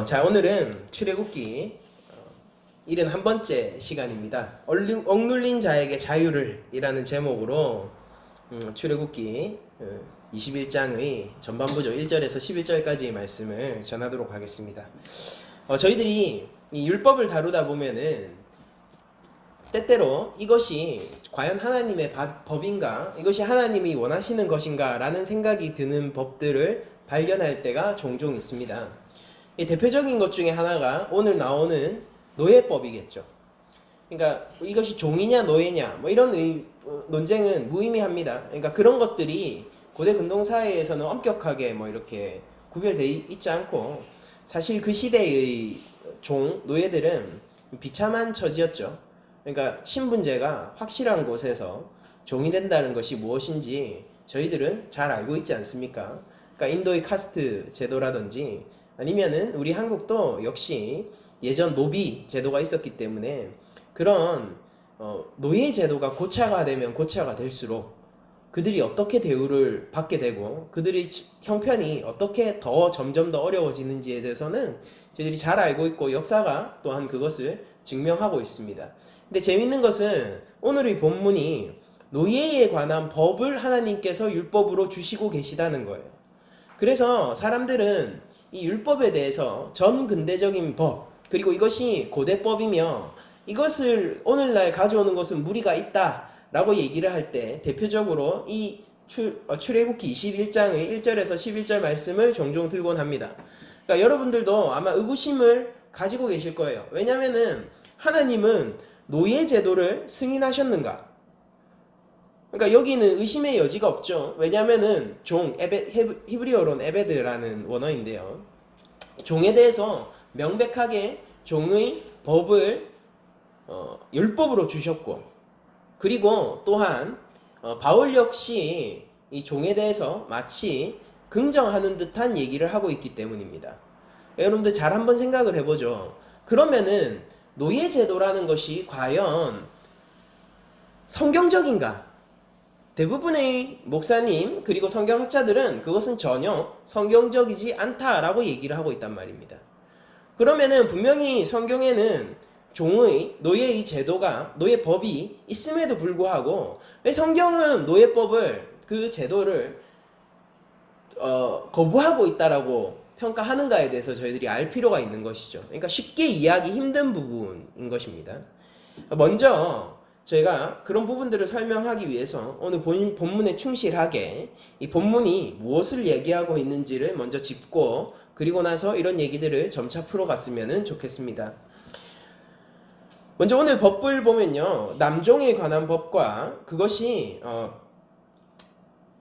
자, 오늘은 출애굽기 71번째 시간입니다. 억눌린 자에게 자유를 이라는 제목으로 출애굽기 21장의 전반부죠. 1절에서 11절까지의 말씀을 전하도록 하겠습니다. 저희들이 이 율법을 다루다 보면은 때때로 이것이 과연 하나님의 법인가? 이것이 하나님이 원하시는 것인가? 라는 생각이 드는 법들을 발견할 때가 종종 있습니다. 이 대표적인 것 중에 하나가 오늘 나오는 노예법이겠죠. 그러니까 이것이 종이냐 노예냐 뭐 이런 논쟁은 무의미합니다. 그러니까 그런 것들이 고대 근동 사회에서는 엄격하게 뭐 이렇게 구별되어 있지 않고 사실 그 시대의 노예들은 비참한 처지였죠. 그러니까 신분제가 확실한 곳에서 종이 된다는 것이 무엇인지 저희들은 잘 알고 있지 않습니까? 그러니까 인도의 카스트 제도라든지 아니면은 우리 한국도 역시 예전 노비 제도가 있었기 때문에 그런 노예 제도가 고차가 되면 고차가 될수록 그들이 어떻게 대우를 받게 되고 그들의 형편이 어떻게 점점 더 어려워지는지에 대해서는 저희들이 잘 알고 있고 역사가 또한 그것을 증명하고 있습니다. 근데 재밌는 것은 오늘의 본문이 노예에 관한 법을 하나님께서 율법으로 주시고 계시다는 거예요. 그래서 사람들은 이 율법에 대해서 전 근대적인 법, 그리고 이것이 고대법이며 이것을 오늘날 가져오는 것은 무리가 있다 라고 얘기를 할 때 대표적으로 이 출애굽기 21장의 1절에서 11절 말씀을 종종 들곤 합니다. 그러니까 여러분들도 아마 의구심을 가지고 계실 거예요. 왜냐면은 하나님은 노예 제도를 승인하셨는가? 그러니까 여기는 의심의 여지가 없죠. 왜냐면은 히브리어로는 에베드라는 원어인데요. 종에 대해서 명백하게 종의 법을 율법으로 주셨고, 그리고 또한 바울 역시 이 종에 대해서 마치 긍정하는 듯한 얘기를 하고 있기 때문입니다. 여러분들 잘 한번 생각을 해보죠. 그러면은 노예 제도라는 것이 과연 성경적인가? 대부분의 목사님 그리고 성경학자들은 그것은 전혀 성경적이지 않다라고 얘기를 하고 있단 말입니다. 그러면은 분명히 성경에는 노예의 제도가 노예법이 있음에도 불구하고 왜 성경은 노예법을 그 제도를 거부하고 있다라고 평가하는가에 대해서 저희들이 알 필요가 있는 것이죠. 그러니까 쉽게 이해하기 힘든 부분인 것입니다. 먼저 저희가 그런 부분들을 설명하기 위해서 오늘 본문에 충실하게 이 본문이 무엇을 얘기하고 있는지를 먼저 짚고 그리고 나서 이런 얘기들을 점차 풀어갔으면 좋겠습니다. 먼저 오늘 법을 보면요. 남종에 관한 법과 그것이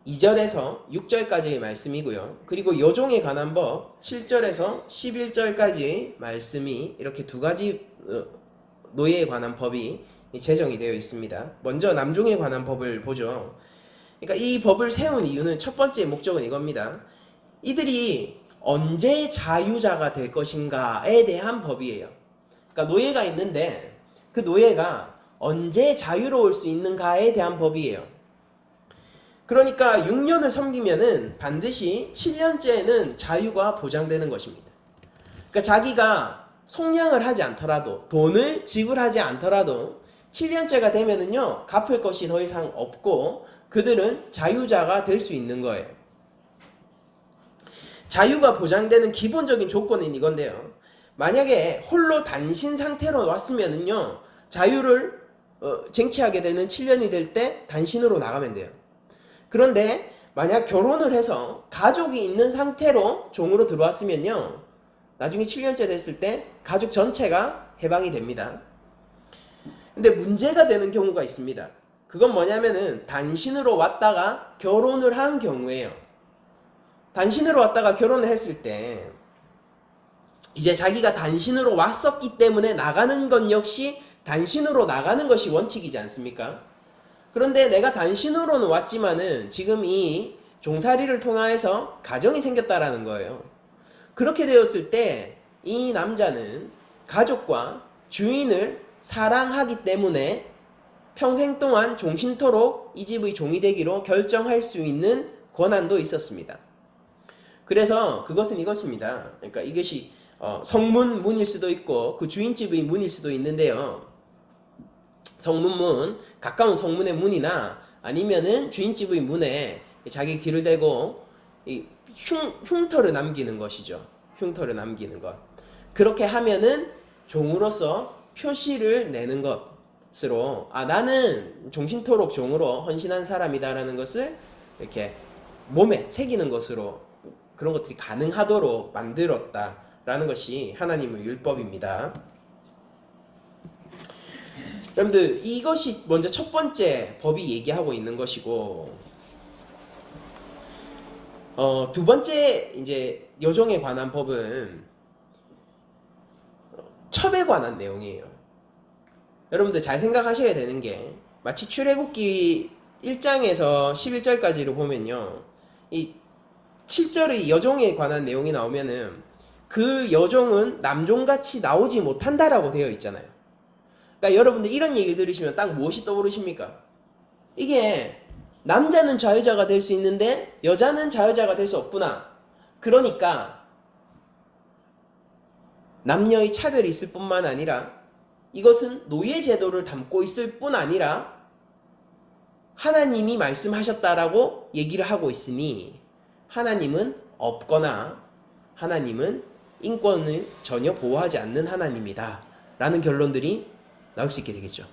2절에서 6절까지의 말씀이고요. 그리고 여종에 관한 법 7절에서 11절까지의 말씀이 이렇게 두 가지 노예에 관한 법이 제정이 되어 있습니다. 먼저 남종에 관한 법을 보죠. 그러니까 이 법을 세운 이유는 첫 번째 목적은 이겁니다. 이들이 언제 자유자가 될 것인가에 대한 법이에요. 그러니까 노예가 있는데 그 노예가 언제 자유로울 수 있는가에 대한 법이에요. 그러니까 6년을 섬기면은 반드시 7년째에는 자유가 보장되는 것입니다. 그러니까 자기가 속량을 하지 않더라도 돈을 지불하지 않더라도 7년째가 되면은요 갚을 것이 더 이상 없고 그들은 자유자가 될 수 있는 거예요. 자유가 보장되는 기본적인 조건은 이건데요. 만약에 홀로 단신 상태로 왔으면은요 자유를 쟁취하게 되는 7년이 될 때 단신으로 나가면 돼요. 그런데 만약 결혼을 해서 가족이 있는 상태로 종으로 들어왔으면요 나중에 7년째 됐을 때 가족 전체가 해방이 됩니다. 근데 문제가 되는 경우가 있습니다. 그건 뭐냐면은 단신으로 왔다가 결혼을 한 경우예요. 단신으로 왔다가 결혼을 했을 때 이제 자기가 단신으로 왔었기 때문에 나가는 건 역시 단신으로 나가는 것이 원칙이지 않습니까? 그런데 내가 단신으로는 왔지만은 지금 이 종살이를 통해서 가정이 생겼다라는 거예요. 그렇게 되었을 때 이 남자는 가족과 주인을 사랑하기 때문에 평생 동안 종신토록 이 집의 종이 되기로 결정할 수 있는 권한도 있었습니다. 그래서 그것은 이것입니다. 그러니까 이것이 성문문일 수도 있고 그 주인집의 문일 수도 있는데요. 성문문, 가까운 성문의 문이나 아니면은 주인집의 문에 자기 귀를 대고 이 흉터를 남기는 것이죠. 흉터를 남기는 것. 그렇게 하면은 종으로서 표시를 내는 것으로 나는 종신토록 종으로 헌신한 사람이다라는 것을 이렇게 몸에 새기는 것으로 그런 것들이 가능하도록 만들었다라는 것이 하나님의 율법입니다. 여러분들 이것이 먼저 첫 번째 법이 얘기하고 있는 것이고, 두 번째 이제 여종에 관한 법은 첩에 관한 내용이에요. 여러분들 잘 생각하셔야 되는 게 마치 출애굽기 1장에서 11절까지를 보면요, 이 7절의 여종에 관한 내용이 나오면은 그 여종은 남종같이 나오지 못한다라고 되어 있잖아요. 그러니까 여러분들 이런 얘기 들으시면 딱 무엇이 떠오르십니까? 이게 남자는 자유자가 될 수 있는데 여자는 자유자가 될 수 없구나. 그러니까 남녀의 차별이 있을 뿐만 아니라 이것은 노예 제도를 담고 있을 뿐 아니라 하나님이 말씀하셨다라고 얘기를 하고 있으니 하나님은 없거나 하나님은 인권을 전혀 보호하지 않는 하나님이다 라는 결론들이 나올 수 있게 되겠죠.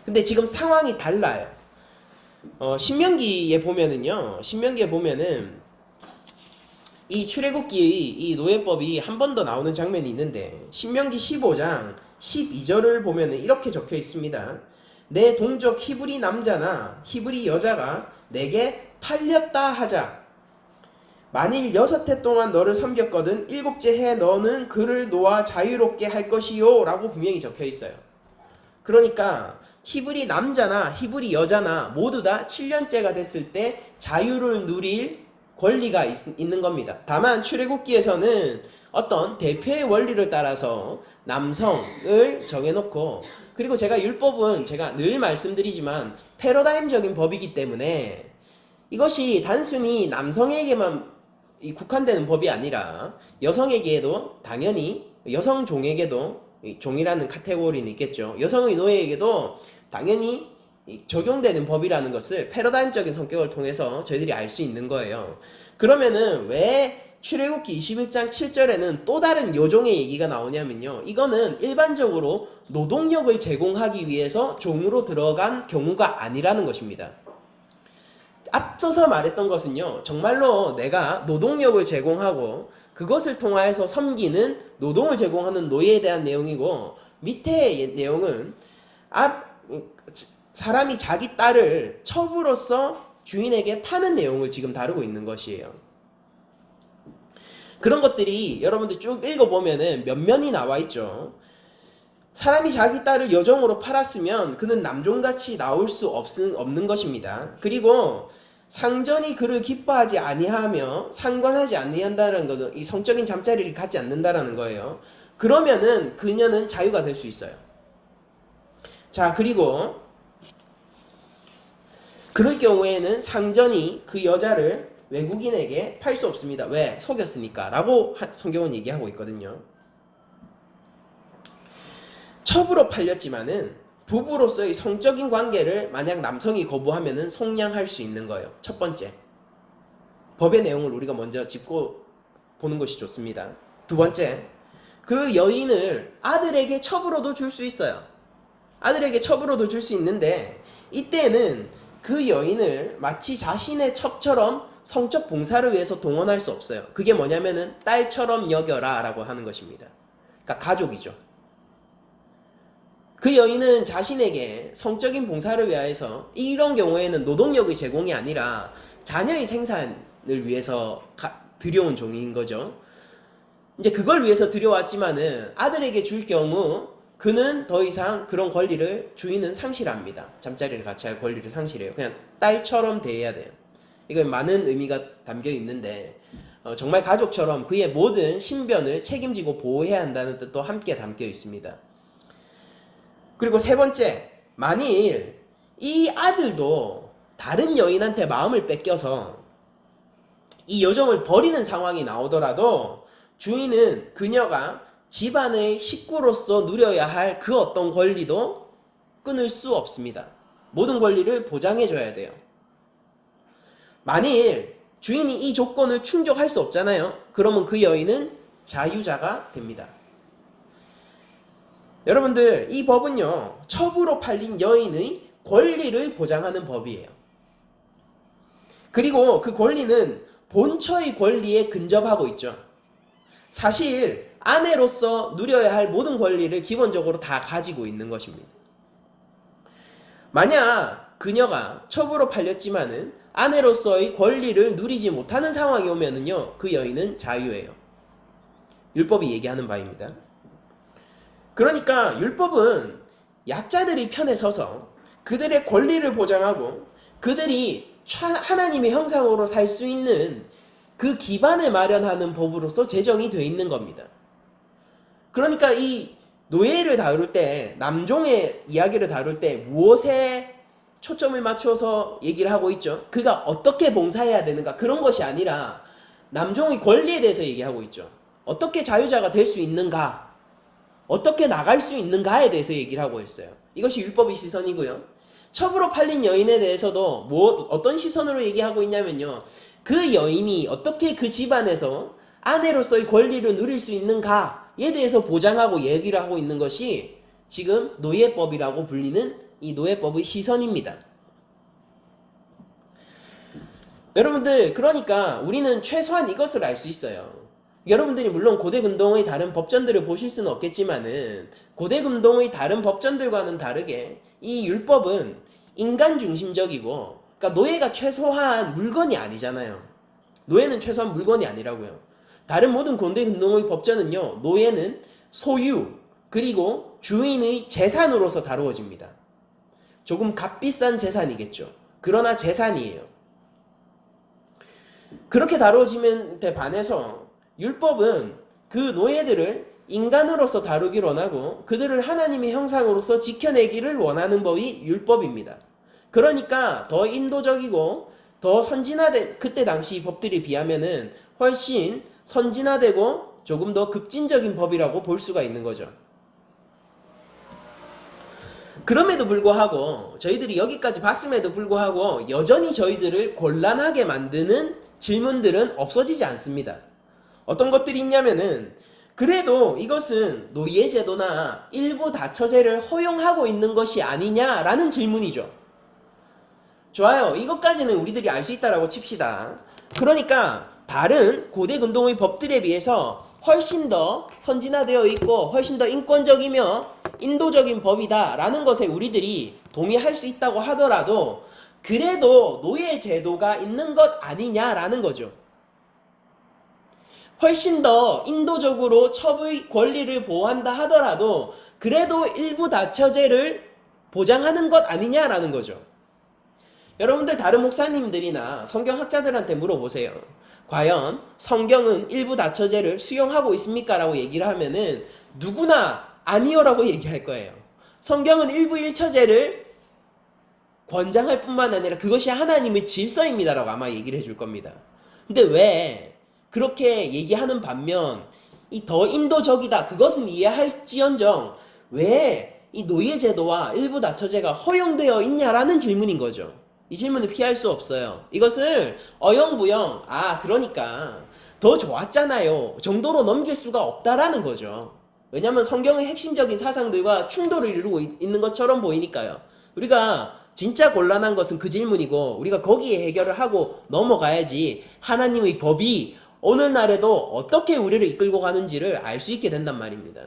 근데 지금 상황이 달라요. 신명기에 보면은요, 신명기에 보면은 이 출애굽기의 이 노예법이 한 번 더 나오는 장면이 있는데, 신명기 15장 12절을 보면은 이렇게 적혀 있습니다. 내 동족 히브리 남자나 히브리 여자가 내게 팔렸다 하자. 만일 6해 동안 너를 섬겼거든 7째 해 너는 그를 놓아 자유롭게 할 것이요 라고 분명히 적혀 있어요. 그러니까 히브리 남자나 히브리 여자나 모두 다 7년째가 됐을 때 자유를 누릴 권리가 있는 겁니다. 다만 출애굽기에서는 어떤 대표의 원리를 따라서 남성을 정해놓고, 그리고 제가 율법은 제가 늘 말씀드리지만 패러다임적인 법이기 때문에 이것이 단순히 남성에게만 국한되는 법이 아니라 여성에게도, 당연히 여성 종에게도, 종이라는 카테고리는 있겠죠. 여성의 노예에게도 당연히 적용되는 법이라는 것을 패러다임적인 성격을 통해서 저희들이 알 수 있는 거예요. 그러면은 왜 출애굽기 21장 7절에는 또 다른 여종의 얘기가 나오냐면요, 이거는 일반적으로 노동력을 제공하기 위해서 종으로 들어간 경우가 아니라는 것입니다. 앞서서 말했던 것은요, 정말로 내가 노동력을 제공하고 그것을 통하여서 섬기는, 노동을 제공하는 노예에 대한 내용이고, 밑에 내용은 사람이 자기 딸을 첩으로서 주인에게 파는 내용을 지금 다루고 있는 것이에요. 그런 것들이 여러분들 쭉 읽어보면은 몇 면이 나와 있죠. 사람이 자기 딸을 여종으로 팔았으면 그는 남종같이 나올 수 없는 것입니다. 그리고 상전이 그를 기뻐하지 아니하며 상관하지 아니한다는 것은 이 성적인 잠자리를 갖지 않는다라는 거예요. 그러면은 그녀는 자유가 될 수 있어요. 자, 그리고 그럴 경우에는 상전이 그 여자를 외국인에게 팔 수 없습니다. 왜? 속였으니까 라고 성경은 얘기하고 있거든요. 첩으로 팔렸지만은 부부로서의 성적인 관계를 만약 남성이 거부하면은 속량할 수 있는 거예요. 첫 번째, 법의 내용을 우리가 먼저 짚고 보는 것이 좋습니다. 두 번째, 그 여인을 아들에게 첩으로도 줄 수 있어요. 아들에게 첩으로도 줄 수 있는데, 이때는 그 여인을 마치 자신의 첩처럼 성적 봉사를 위해서 동원할 수 없어요. 그게 뭐냐면은 딸처럼 여겨라 라고 하는 것입니다. 그러니까 가족이죠. 그 여인은 자신에게 성적인 봉사를 위해서, 이런 경우에는 노동력의 제공이 아니라 자녀의 생산을 위해서 들여온 종인 거죠. 이제 그걸 위해서 들여왔지만은 아들에게 줄 경우 그는 더 이상 그런 권리를 주인은 상실합니다. 잠자리를 같이 할 권리를 상실해요. 그냥 딸처럼 대해야 돼요. 이건 많은 의미가 담겨 있는데 정말 가족처럼 그의 모든 신변을 책임지고 보호해야 한다는 뜻도 함께 담겨 있습니다. 그리고 세 번째, 만일 이 아들도 다른 여인한테 마음을 뺏겨서 이 여종을 버리는 상황이 나오더라도 주인은 그녀가 집안의 식구로서 누려야 할 그 어떤 권리도 끊을 수 없습니다. 모든 권리를 보장해줘야 돼요. 만일 주인이 이 조건을 충족할 수 없잖아요. 그러면 그 여인은 자유자가 됩니다. 여러분들, 이 법은요, 첩으로 팔린 여인의 권리를 보장하는 법이에요. 그리고 그 권리는 본처의 권리에 근접하고 있죠. 사실 아내로서 누려야 할 모든 권리를 기본적으로 다 가지고 있는 것입니다. 만약 그녀가 첩으로 팔렸지만은 아내로서의 권리를 누리지 못하는 상황이 오면은요, 그 여인은 자유예요. 율법이 얘기하는 바입니다. 그러니까 율법은 약자들의 편에 서서 그들의 권리를 보장하고 그들이 하나님의 형상으로 살 수 있는 그 기반을 마련하는 법으로서 제정이 되어 있는 겁니다. 그러니까 이 노예를 다룰 때, 남종의 이야기를 다룰 때 무엇에 초점을 맞춰서 얘기를 하고 있죠? 그가 어떻게 봉사해야 되는가, 그런 것이 아니라 남종의 권리에 대해서 얘기하고 있죠. 어떻게 자유자가 될 수 있는가, 어떻게 나갈 수 있는가에 대해서 얘기를 하고 있어요. 이것이 율법의 시선이고요. 첩으로 팔린 여인에 대해서도 어떤 시선으로 얘기하고 있냐면요, 그 여인이 어떻게 그 집안에서 아내로서의 권리를 누릴 수 있는가에 대해서 보장하고 얘기를 하고 있는 것이 지금 노예법이라고 불리는 이 노예법의 시선입니다. 여러분들, 그러니까 우리는 최소한 이것을 알 수 있어요. 여러분들이 물론 고대금동의 다른 법전들을 보실 수는 없겠지만은 고대금동의 다른 법전들과는 다르게 이 율법은 인간 중심적이고, 그러니까 노예가 최소한 물건이 아니잖아요. 노예는 최소한 물건이 아니라고요. 다른 모든 고대금동의 법전은요, 노예는 소유 그리고 주인의 재산으로서 다루어집니다. 조금 값비싼 재산이겠죠. 그러나 재산이에요. 그렇게 다루어지면 대 반해서 율법은 그 노예들을 인간으로서 다루길 원하고 그들을 하나님의 형상으로서 지켜내기를 원하는 법이 율법입니다. 그러니까 더 인도적이고 더 선진화된, 그때 당시 법들에 비하면은 훨씬 선진화되고 조금 더 급진적인 법이라고 볼 수가 있는 거죠. 그럼에도 불구하고 저희들이 여기까지 봤음에도 불구하고 여전히 저희들을 곤란하게 만드는 질문들은 없어지지 않습니다. 어떤 것들이 있냐면은, 그래도 이것은 노예제도나 일부 다처제를 허용하고 있는 것이 아니냐라는 질문이죠. 좋아요. 이것까지는 우리들이 알 수 있다라고 칩시다. 그러니까 다른 고대 근동의 법들에 비해서 훨씬 더 선진화되어 있고 훨씬 더 인권적이며 인도적인 법이다라는 것에 우리들이 동의할 수 있다고 하더라도 그래도 노예제도가 있는 것 아니냐라는 거죠. 훨씬 더 인도적으로 첩의 권리를 보호한다 하더라도 그래도 일부 다처제를 보장하는 것 아니냐라는 거죠. 여러분들 다른 목사님들이나 성경학자들한테 물어보세요. 과연 성경은 일부 다처제를 수용하고 있습니까? 라고 얘기를 하면은 누구나 아니요 라고 얘기할 거예요. 성경은 일부 일처제를 권장할 뿐만 아니라 그것이 하나님의 질서입니다 라고 아마 얘기를 해줄 겁니다. 근데 왜 그렇게 얘기하는 반면 이 더 인도적이다, 그것은 이해할지언정 왜 이 노예제도와 일부 다처제가 허용되어 있냐라는 질문인 거죠. 이 질문을 피할 수 없어요. 이것을 어영부영 그러니까 더 좋았잖아요 정도로 넘길 수가 없다라는 거죠. 왜냐하면 성경의 핵심적인 사상들과 충돌을 이루고 있는 것처럼 보이니까요. 우리가 진짜 곤란한 것은 그 질문이고 우리가 거기에 해결을 하고 넘어가야지 하나님의 법이 오늘날에도 어떻게 우리를 이끌고 가는지를 알 수 있게 된단 말입니다.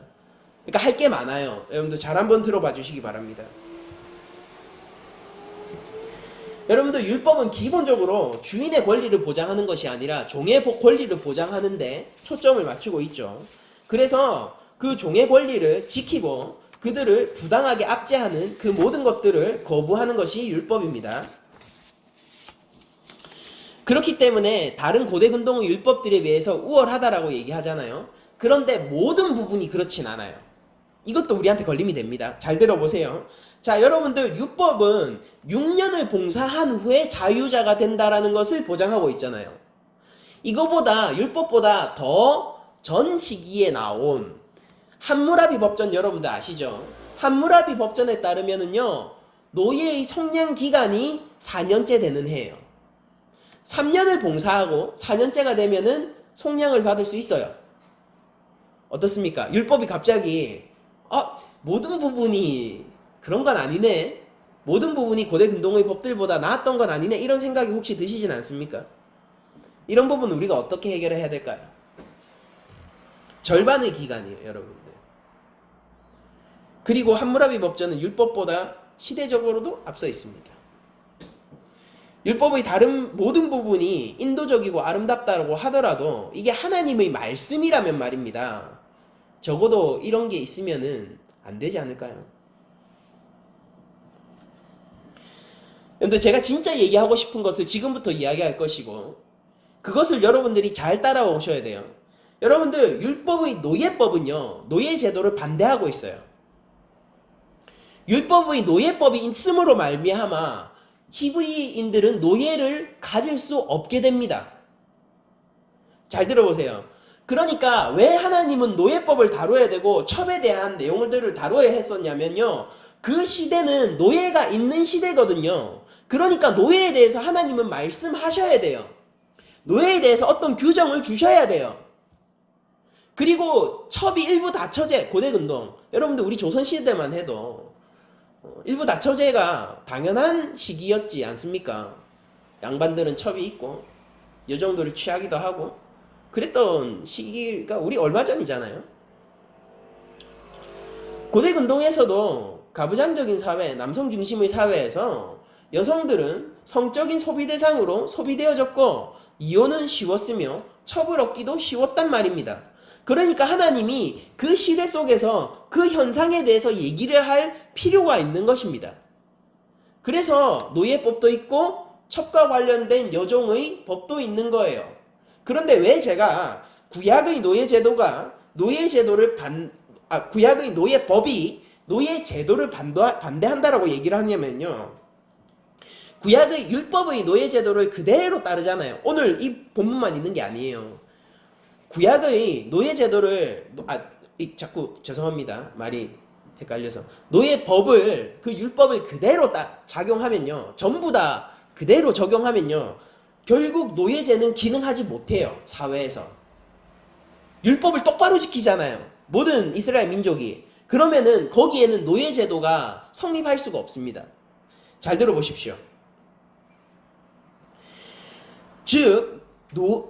그러니까 할 게 많아요. 여러분들 잘 한번 들어봐 주시기 바랍니다. 여러분들 율법은 기본적으로 주인의 권리를 보장하는 것이 아니라 종의 권리를 보장하는데 초점을 맞추고 있죠. 그래서 그 종의 권리를 지키고 그들을 부당하게 압제하는 그 모든 것들을 거부하는 것이 율법입니다. 그렇기 때문에 다른 고대 근동의 율법들에 비해서 우월하다라고 얘기하잖아요. 그런데 모든 부분이 그렇진 않아요. 이것도 우리한테 걸림이 됩니다. 잘 들어보세요. 자, 여러분들 율법은 6년을 봉사한 후에 자유자가 된다라는 것을 보장하고 있잖아요. 이거보다 율법보다 더 전 시기에 나온 함무라비 법전 여러분들 아시죠? 함무라비 법전에 따르면은요, 노예의 속량 기간이 4년째 되는 해예요. 3년을 봉사하고 4년째가 되면은 속량을 받을 수 있어요. 어떻습니까? 율법이 갑자기 모든 부분이 그런 건 아니네, 모든 부분이 고대 근동의 법들보다 나았던 건 아니네, 이런 생각이 혹시 드시진 않습니까? 이런 부분 우리가 어떻게 해결해야 될까요? 절반의 기간이에요, 여러분들. 그리고 함무라비 법전은 율법보다 시대적으로도 앞서 있습니다. 율법의 다른 모든 부분이 인도적이고 아름답다고 하더라도 이게 하나님의 말씀이라면 말입니다. 적어도 이런 게 있으면은 안 되지 않을까요? 근데 제가 진짜 얘기하고 싶은 것을 지금부터 이야기할 것이고, 그것을 여러분들이 잘 따라오셔야 돼요. 여러분들, 율법의 노예법은요, 노예 제도를 반대하고 있어요. 율법의 노예법이 있음으로 말미암아 히브리인들은 노예를 가질 수 없게 됩니다. 잘 들어보세요. 그러니까 왜 하나님은 노예법을 다뤄야 되고 첩에 대한 내용들을 다뤄야 했었냐면요, 그 시대는 노예가 있는 시대거든요. 그러니까 노예에 대해서 하나님은 말씀하셔야 돼요. 노예에 대해서 어떤 규정을 주셔야 돼요. 그리고 첩이 일부 다처제, 고대 근동, 여러분들 우리 조선시대만 해도 일부 다처제가 당연한 시기였지 않습니까? 양반들은 첩이 있고 여정들을 취하기도 하고 그랬던 시기가 우리 얼마 전이잖아요. 고대 근동에서도 가부장적인 사회, 남성 중심의 사회에서 여성들은 성적인 소비 대상으로 소비되어졌고 이혼은 쉬웠으며 첩을 얻기도 쉬웠단 말입니다. 그러니까 하나님이 그 시대 속에서 그 현상에 대해서 얘기를 할 필요가 있는 것입니다. 그래서 노예법도 있고 첩과 관련된 여종의 법도 있는 거예요. 그런데 왜 제가 구약의 노예제도가 구약의 노예법이 노예제도를 반대한다라고 얘기를 하냐면요, 구약의 율법의 노예제도를 그대로 따르잖아요. 오늘 이 본문만 있는 게 아니에요. 구약의 노예제도를 자꾸 죄송합니다, 말이 헷갈려서, 노예법을, 그 율법을 그대로 작용하면요, 전부 다 그대로 적용하면요, 결국 노예제는 기능하지 못해요. 사회에서 율법을 똑바로 지키잖아요, 모든 이스라엘 민족이. 그러면은 거기에는 노예제도가 성립할 수가 없습니다. 잘 들어보십시오. 즉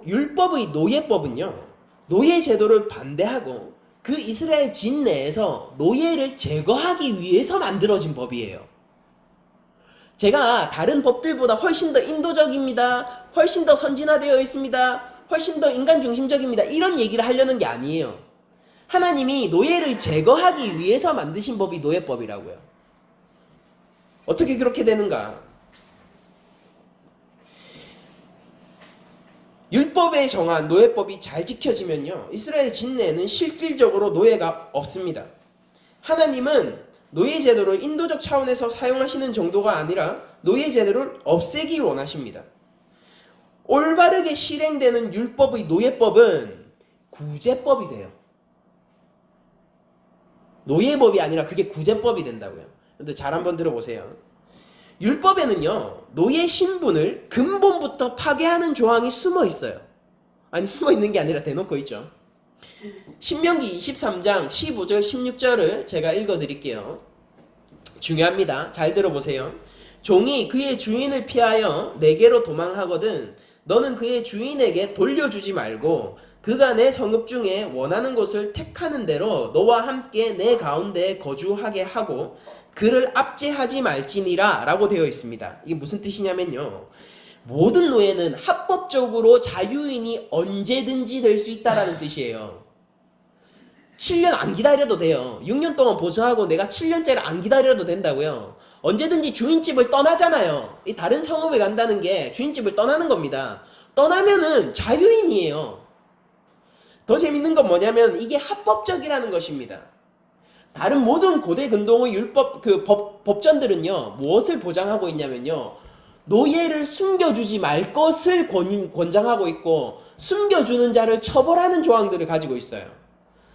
율법의 노예법은요, 노예제도를 반대하고 그 이스라엘 진 내에서 노예를 제거하기 위해서 만들어진 법이에요. 제가 다른 법들보다 훨씬 더 인도적입니다, 훨씬 더 선진화되어 있습니다, 훨씬 더 인간 중심적입니다, 이런 얘기를 하려는 게 아니에요. 하나님이 노예를 제거하기 위해서 만드신 법이 노예법이라고요. 어떻게 그렇게 되는가? 율법에 정한 노예법이 잘 지켜지면요, 이스라엘 진내에는 실질적으로 노예가 없습니다. 하나님은 노예제도를 인도적 차원에서 사용하시는 정도가 아니라 노예제도를 없애기 원하십니다. 올바르게 실행되는 율법의 노예법은 구제법이 돼요. 노예법이 아니라 그게 구제법이 된다고요. 근데 잘 한번 들어보세요. 율법에는요, 노예 신분을 근본부터 파괴하는 조항이 숨어 있어요. 아니, 숨어 있는 게 아니라 대놓고 있죠. 신명기 23장 15절 16절을 제가 읽어드릴게요. 중요합니다. 잘 들어보세요. 종이 그의 주인을 피하여 내게로 도망하거든 너는 그의 주인에게 돌려주지 말고 그가 내 성읍 중에 원하는 곳을 택하는 대로 너와 함께 내 가운데 거주하게 하고 그를 압제하지 말지니라 라고 되어 있습니다. 이게 무슨 뜻이냐면요, 모든 노예는 합법적으로 자유인이 언제든지 될 수 있다라는 뜻이에요. 7년 안 기다려도 돼요. 6년 동안 보수하고 내가 7년째를 안 기다려도 된다고요. 언제든지 주인집을 떠나잖아요. 이 다른 성읍에 간다는 게 주인집을 떠나는 겁니다. 떠나면은 자유인이에요. 더 재밌는 건 뭐냐면 이게 합법적이라는 것입니다. 다른 모든 고대 근동의 율법 법전들은요, 무엇을 보장하고 있냐면요, 노예를 숨겨주지 말 것을 권장하고 있고 숨겨주는 자를 처벌하는 조항들을 가지고 있어요.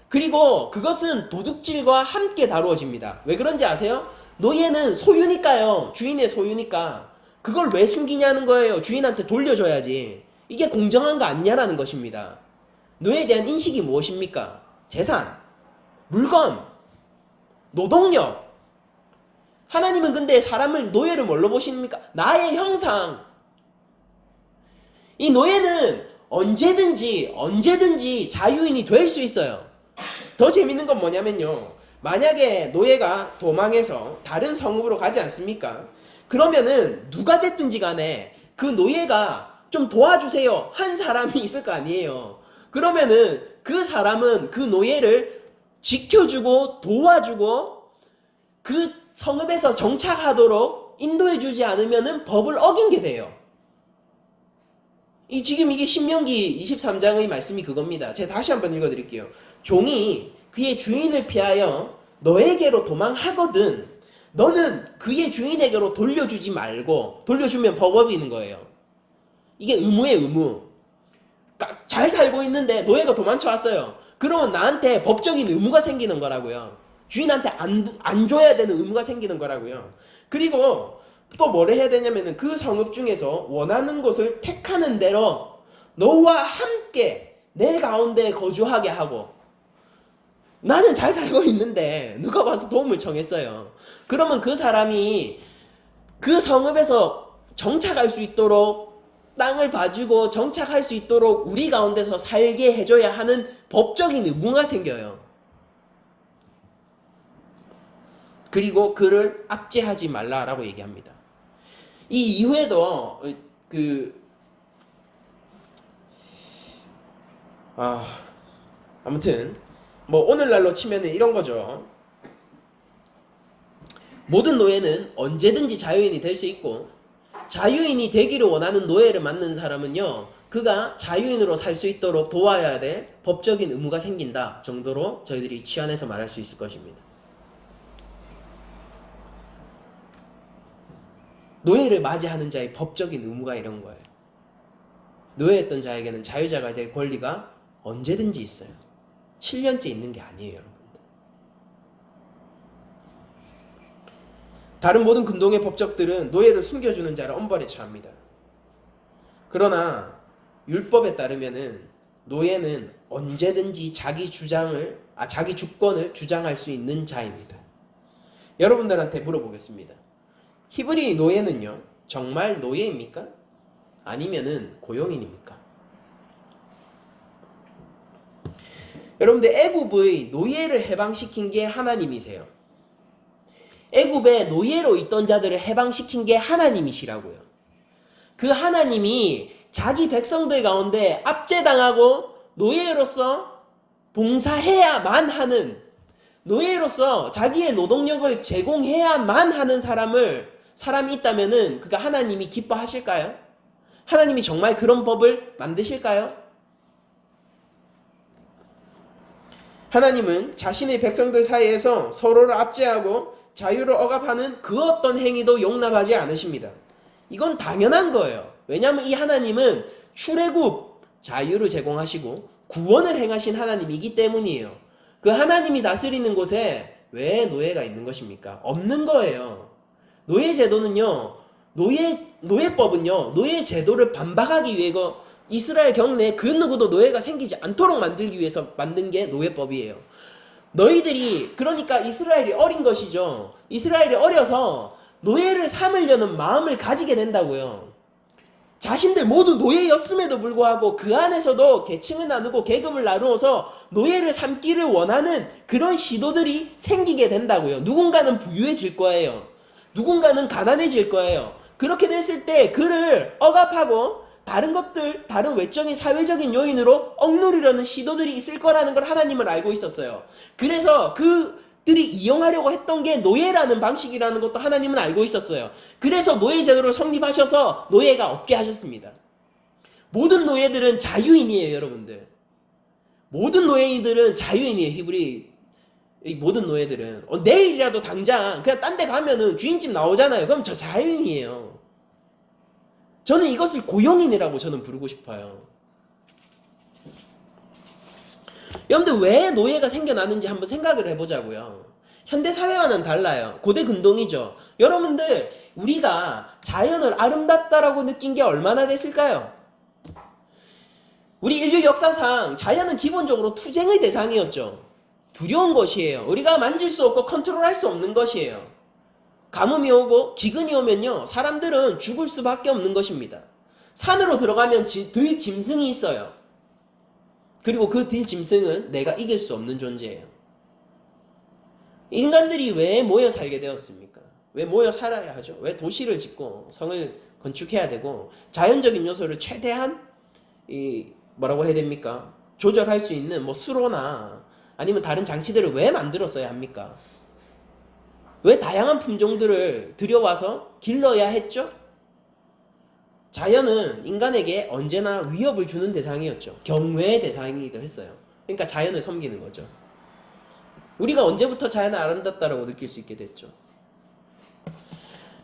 그리고 그것은 도둑질과 함께 다루어집니다. 왜 그런지 아세요? 노예는 소유니까요. 주인의 소유니까. 그걸 왜 숨기냐는 거예요. 주인한테 돌려줘야지. 이게 공정한 거 아니냐라는 것입니다. 노예에 대한 인식이 무엇입니까? 재산, 물건, 노동력. 하나님은 근데 사람을 노예를 뭘로 보십니까? 나의 형상. 이 노예는 언제든지 자유인이 될 수 있어요. 더 재밌는 건 뭐냐면요. 만약에 노예가 도망해서 다른 성읍으로 가지 않습니까? 그러면은 누가 됐든지 간에 그 노예가 좀 도와주세요 한 사람이 있을 거 아니에요. 그러면은 그 사람은 그 노예를 지켜주고 도와주고 그 성읍에서 정착하도록 인도해주지 않으면은 법을 어긴 게 돼요. 지금 이게 신명기 23장의 말씀이 그겁니다. 제가 다시 한번 읽어드릴게요. 종이 그의 주인을 피하여 너에게로 도망하거든 너는 그의 주인에게로 돌려주지 말고, 돌려주면 법 어기는 거예요. 이게 의무예요, 의무. 잘 살고 있는데 노예가 도망쳐 왔어요. 그러면 나한테 법적인 의무가 생기는 거라고요. 주인한테 안 줘야 되는 의무가 생기는 거라고요. 그리고 또 뭐를 해야 되냐면은 그 성읍 중에서 원하는 곳을 택하는 대로 너와 함께 내 가운데 거주하게 하고, 나는 잘 살고 있는데 누가 와서 도움을 청했어요. 그러면 그 사람이 그 성읍에서 정착할 수 있도록 땅을 봐주고 정착할 수 있도록 우리 가운데서 살게 해줘야 하는 법적인 의무가 생겨요. 그리고 그를 압제하지 말라라고 얘기합니다. 이 이후에도 아무튼 뭐 오늘날로 치면은 이런 거죠. 모든 노예는 언제든지 자유인이 될 수 있고, 자유인이 되기를 원하는 노예를 만난 사람은요, 그가 자유인으로 살 수 있도록 도와야 될 법적인 의무가 생긴다 정도로 저희들이 치환해서 말할 수 있을 것입니다. 노예를 맞이하는 자의 법적인 의무가 이런 거예요. 노예였던 자에게는 자유자가 될 권리가 언제든지 있어요. 7년째 있는 게 아니에요, 여러분. 다른 모든 근동의 법적들은 노예를 숨겨주는 자를 엄벌에 처합니다. 그러나 율법에 따르면은 노예는 언제든지 자기 주권을 주장할 수 있는 자입니다. 여러분들한테 물어보겠습니다. 히브리 노예는요, 정말 노예입니까? 아니면은 고용인입니까? 여러분들, 애굽의 노예를 해방시킨 게 하나님이세요. 애굽에 노예로 있던 자들을 해방시킨 게 하나님이시라고요. 그 하나님이 자기 백성들 가운데 압제당하고 노예로서 봉사해야만 하는, 노예로서 자기의 노동력을 제공해야만 하는 사람이 있다면은 그가 하나님이 기뻐하실까요? 하나님이 정말 그런 법을 만드실까요? 하나님은 자신의 백성들 사이에서 서로를 압제하고 자유를 억압하는 그 어떤 행위도 용납하지 않으십니다. 이건 당연한 거예요. 왜냐하면 이 하나님은 출애굽 자유를 제공하시고 구원을 행하신 하나님이기 때문이에요. 그 하나님이 다스리는 곳에 왜 노예가 있는 것입니까? 없는 거예요. 노예 제도는요, 노예법은요, 노예 제도를 반박하기 위해 이스라엘 경내에 그 누구도 노예가 생기지 않도록 만들기 위해서 만든 게 노예법이에요. 너희들이, 그러니까 이스라엘이 어린 것이죠. 이스라엘이 어려서 노예를 삼으려는 마음을 가지게 된다고요. 자신들 모두 노예였음에도 불구하고 그 안에서도 계층을 나누고 계급을 나누어서 노예를 삼기를 원하는 그런 시도들이 생기게 된다고요. 누군가는 부유해질 거예요. 누군가는 가난해질 거예요. 그렇게 됐을 때 그를 억압하고 다른 외적인 사회적인 요인으로 억누르려는 시도들이 있을 거라는 걸 하나님은 알고 있었어요. 그래서 그들이 이용하려고 했던 게 노예라는 방식이라는 것도 하나님은 알고 있었어요. 그래서 노예 제도를 성립하셔서 노예가 없게 하셨습니다. 모든 노예들은 자유인이에요, 여러분들. 모든 노예인들은 자유인이에요, 히브리. 이 모든 노예들은 내일이라도 당장 그냥 딴 데 가면은 주인집 나오잖아요. 그럼 저 자유인이에요. 저는 이것을 고용인이라고 저는 부르고 싶어요. 여러분들 왜 노예가 생겨나는지 한번 생각을 해보자고요. 현대 사회와는 달라요. 고대 근동이죠. 여러분들 우리가 자연을 아름답다라고 느낀 게 얼마나 됐을까요? 우리 인류 역사상 자연은 기본적으로 투쟁의 대상이었죠. 두려운 것이에요. 우리가 만질 수 없고 컨트롤할 수 없는 것이에요. 가뭄이 오고 기근이 오면요, 사람들은 죽을 수밖에 없는 것입니다. 산으로 들어가면 들짐승이 있어요. 그리고 그 들짐승은 내가 이길 수 없는 존재예요. 인간들이 왜 모여 살게 되었습니까? 왜 모여 살아야 하죠? 왜 도시를 짓고 성을 건축해야 되고 자연적인 요소를 최대한 뭐라고 해야 됩니까? 조절할 수 있는 뭐 수로나 아니면 다른 장치들을 왜 만들었어야 합니까? 왜 다양한 품종들을 들여와서 길러야 했죠? 자연은 인간에게 언제나 위협을 주는 대상이었죠. 경외의 대상이기도 했어요. 그러니까 자연을 섬기는 거죠. 우리가 언제부터 자연을 아름답다라고 느낄 수 있게 됐죠?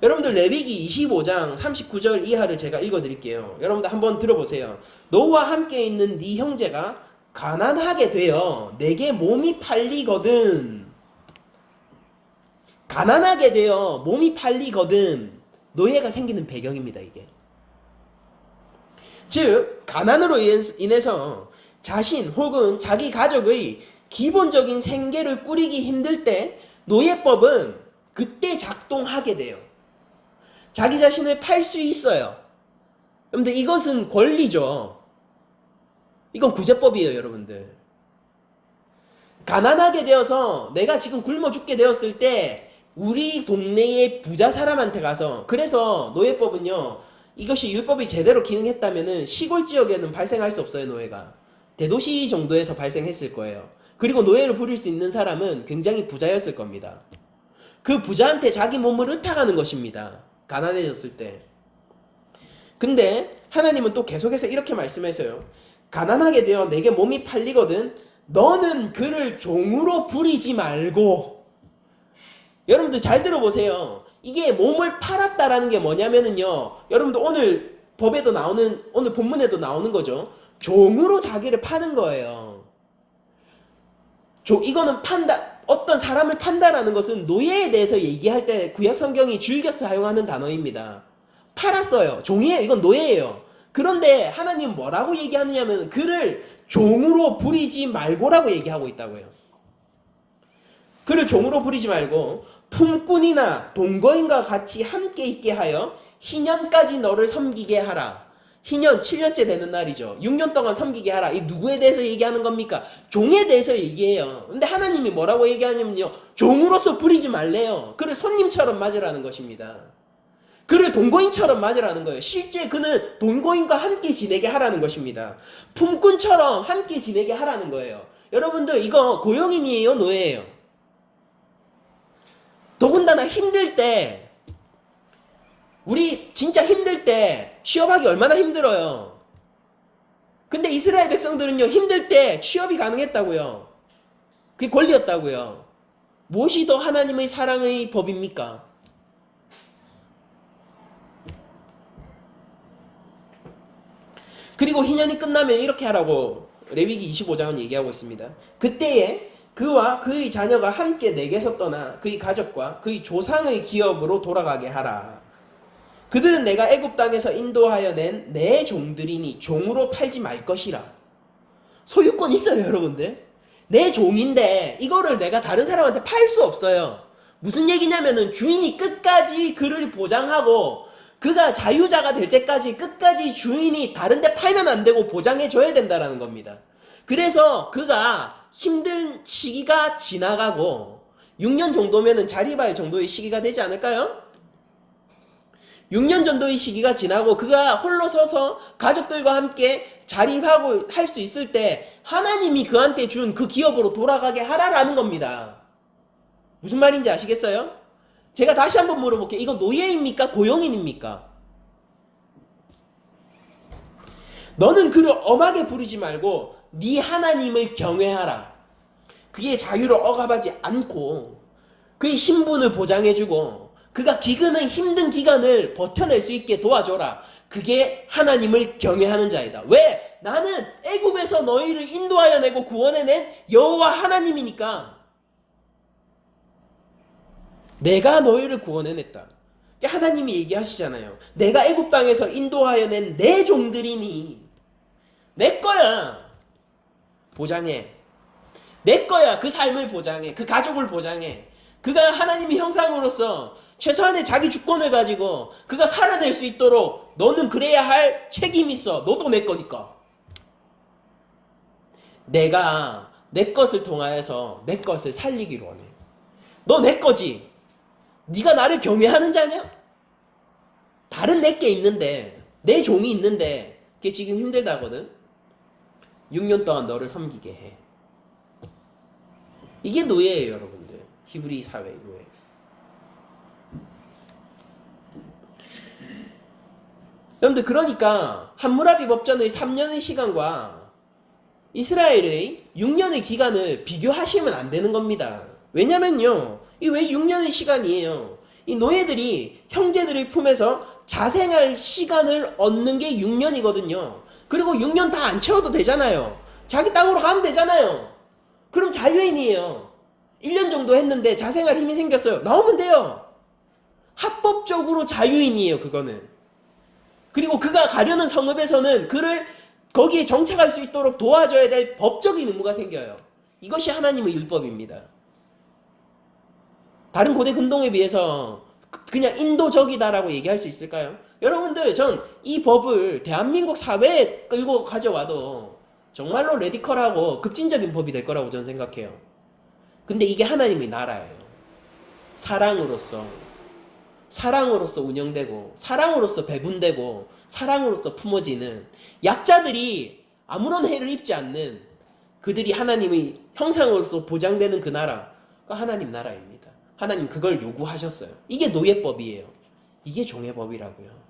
여러분들 레위기 25장 39절 이하를 제가 읽어드릴게요. 여러분들 한번 들어보세요. 너와 함께 있는 네 형제가 가난하게 되어 내게 몸이 팔리거든. 가난하게 되어 몸이 팔리거든. 노예가 생기는 배경입니다, 이게. 즉 가난으로 인해서 자신 혹은 자기 가족의 기본적인 생계를 꾸리기 힘들 때 노예법은 그때 작동하게 돼요. 자기 자신을 팔 수 있어요. 여러분들 이것은 권리죠. 이건 구제법이에요, 여러분들. 가난하게 되어서 내가 지금 굶어 죽게 되었을 때 우리 동네의 부자 사람한테 가서, 그래서 노예법은요, 이것이 율법이 제대로 기능했다면은 시골 지역에는 발생할 수 없어요, 노예가. 대도시 정도에서 발생했을 거예요. 그리고 노예를 부릴 수 있는 사람은 굉장히 부자였을 겁니다. 그 부자한테 자기 몸을 의탁하는 것입니다. 가난해졌을 때. 근데 하나님은 또 계속해서 이렇게 말씀하세요. 가난하게 되어 내게 몸이 팔리거든 너는 그를 종으로 부리지 말고. 여러분들 잘 들어보세요. 이게 몸을 팔았다라는 게 뭐냐면은요, 여러분들 오늘 법에도 나오는, 오늘 본문에도 나오는 거죠. 종으로 자기를 파는 거예요. 이거는 판다, 어떤 사람을 판다라는 것은 노예에 대해서 얘기할 때 구약 성경이 즐겨 사용하는 단어입니다. 팔았어요. 종이에요. 이건 노예예요. 그런데 하나님 뭐라고 얘기하느냐면 그를 종으로 부리지 말고라고 얘기하고 있다고요. 그를 종으로 부리지 말고 품꾼이나 동거인과 같이 함께 있게 하여 희년까지 너를 섬기게 하라. 희년 7년째 되는 날이죠. 6년 동안 섬기게 하라. 이 누구에 대해서 얘기하는 겁니까? 종에 대해서 얘기해요. 근데 하나님이 뭐라고 얘기하냐면요, 종으로서 부리지 말래요. 그를 손님처럼 맞으라는 것입니다. 그를 동거인처럼 맞으라는 거예요. 실제 그는 동거인과 함께 지내게 하라는 것입니다. 품꾼처럼 함께 지내게 하라는 거예요. 여러분들 이거 고용인이에요, 노예예요? 더군다나 힘들 때, 우리 진짜 힘들 때 취업하기 얼마나 힘들어요. 근데 이스라엘 백성들은요, 힘들 때 취업이 가능했다고요. 그게 권리였다고요. 무엇이 더 하나님의 사랑의 법입니까? 그리고 희년이 끝나면 이렇게 하라고 레위기 25장은 얘기하고 있습니다. 그때에 그와 그의 자녀가 함께 내게서 떠나 그의 가족과 그의 조상의 기업으로 돌아가게 하라. 그들은 내가 애굽 땅에서 인도하여 낸 내 종들이니 종으로 팔지 말 것이라. 소유권 있어요, 여러분들. 내 종인데 이거를 내가 다른 사람한테 팔 수 없어요. 무슨 얘기냐면은 주인이 끝까지 그를 보장하고 그가 자유자가 될 때까지 끝까지 주인이 다른 데 팔면 안 되고 보장해 줘야 된다라는 겁니다. 그래서 그가 힘든 시기가 지나가고 6년 정도면은 자립할 정도의 시기가 되지 않을까요? 6년 정도의 시기가 지나고 그가 홀로 서서 가족들과 함께 자립하고 할 수 있을 때 하나님이 그한테 준 그 기업으로 돌아가게 하라라는 겁니다. 무슨 말인지 아시겠어요? 제가 다시 한번 물어볼게요. 이거 노예입니까? 고용인입니까? 너는 그를 엄하게 부르지 말고 네 하나님을 경외하라. 그의 자유를 억압하지 않고 그의 신분을 보장해주고 그가 힘든 기간을 버텨낼 수 있게 도와줘라. 그게 하나님을 경외하는 자이다. 왜? 나는 애굽에서 너희를 인도하여 내고 구원해낸 여호와 하나님이니까. 내가 너희를 구원해냈다. 하나님이 얘기하시잖아요. 내가 애굽 땅에서 인도하여 낸 내 종들이니 내 거야. 보장해. 내 거야. 그 삶을 보장해. 그 가족을 보장해. 그가 하나님의 형상으로서 최소한의 자기 주권을 가지고 그가 살아낼 수 있도록 너는 그래야 할 책임이 있어. 너도 내 거니까. 내가 내 것을 통하여서 내 것을 살리기로 원해. 너 내 거지. 네가 나를 경외하는 자냐? 다른 내게 있는데, 내 종이 있는데 그게 지금 힘들다거든. 6년 동안 너를 섬기게 해. 이게 노예예요, 여러분들. 히브리 사회의 노예. 여러분들, 그러니까 함무라비 법전의 3년의 시간과 이스라엘의 6년의 기간을 비교하시면 안 되는 겁니다. 왜냐면요, 이 왜 6년의 시간이에요? 이 노예들이 형제들의 품에서 자생할 시간을 얻는 게 6년이거든요. 그리고 6년 다 안 채워도 되잖아요. 자기 땅으로 가면 되잖아요. 그럼 자유인이에요. 1년 정도 했는데 자생할 힘이 생겼어요. 나오면 돼요. 합법적으로 자유인이에요, 그거는. 그리고 그가 가려는 성읍에서는 그를 거기에 정착할 수 있도록 도와줘야 될 법적인 의무가 생겨요. 이것이 하나님의 율법입니다. 다른 고대 근동에 비해서 그냥 인도적이다라고 얘기할 수 있을까요? 여러분들, 전 이 법을 대한민국 사회에 끌고 가져와도 정말로 레디컬하고 급진적인 법이 될 거라고 저는 생각해요. 근데 이게 하나님의 나라예요. 사랑으로서 운영되고, 사랑으로서 배분되고, 사랑으로서 품어지는, 약자들이 아무런 해를 입지 않는, 그들이 하나님의 형상으로서 보장되는 그 나라가 하나님 나라입니다. 하나님 그걸 요구하셨어요. 이게 노예법이에요. 이게 종예법이라고요.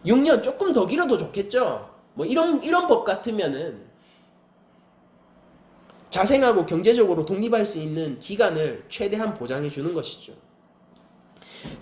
6년 조금 더 길어도 좋겠죠. 뭐 이런 법 같으면은 자생하고 경제적으로 독립할 수 있는 기간을 최대한 보장해 주는 것이죠.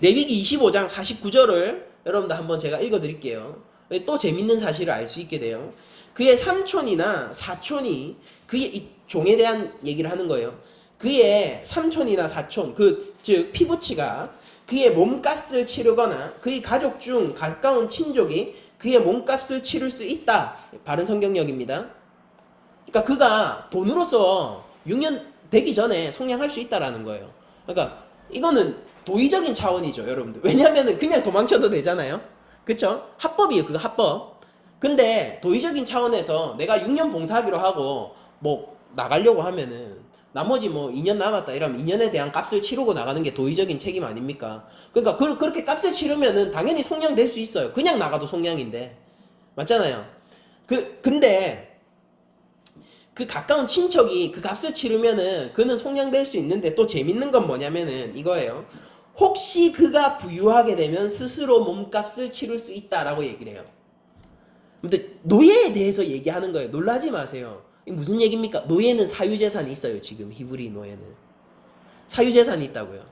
레위기 25장 49절을 여러분들 한번 제가 읽어 드릴게요. 또 재밌는 사실을 알 수 있게 돼요. 그의 삼촌이나 사촌이 그의 이 종에 대한 얘기를 하는 거예요. 그의 삼촌이나 사촌, 즉 피부치가 그의 몸값을 치르거나 그의 가족 중 가까운 친족이 그의 몸값을 치를 수 있다. 바른 성경역입니다. 그러니까 그가 돈으로서 6년 되기 전에 속량할 수 있다라는 거예요. 그러니까 이거는 도의적인 차원이죠, 여러분들. 왜냐면은 그냥 도망쳐도 되잖아요. 그쵸? 합법이에요, 그거 합법. 근데 도의적인 차원에서 내가 6년 봉사하기로 하고 뭐 나가려고 하면은 나머지 뭐 2년 남았다 이러면 2년에 대한 값을 치르고 나가는 게 도의적인 책임 아닙니까? 그러니까 그렇게 값을 치르면은 당연히 속량될 수 있어요. 그냥 나가도 속량인데. 맞잖아요. 근데 그 가까운 친척이 그 값을 치르면은 그는 속량될 수 있는데, 또 재밌는 건 뭐냐면은 이거예요. 혹시 그가 부유하게 되면 스스로 몸값을 치를 수 있다라고 얘기를 해요. 근데 노예에 대해서 얘기하는 거예요. 놀라지 마세요. 이게 무슨 얘기입니까? 노예는 사유재산이 있어요. 지금 히브리 노예는 사유재산이 있다고요.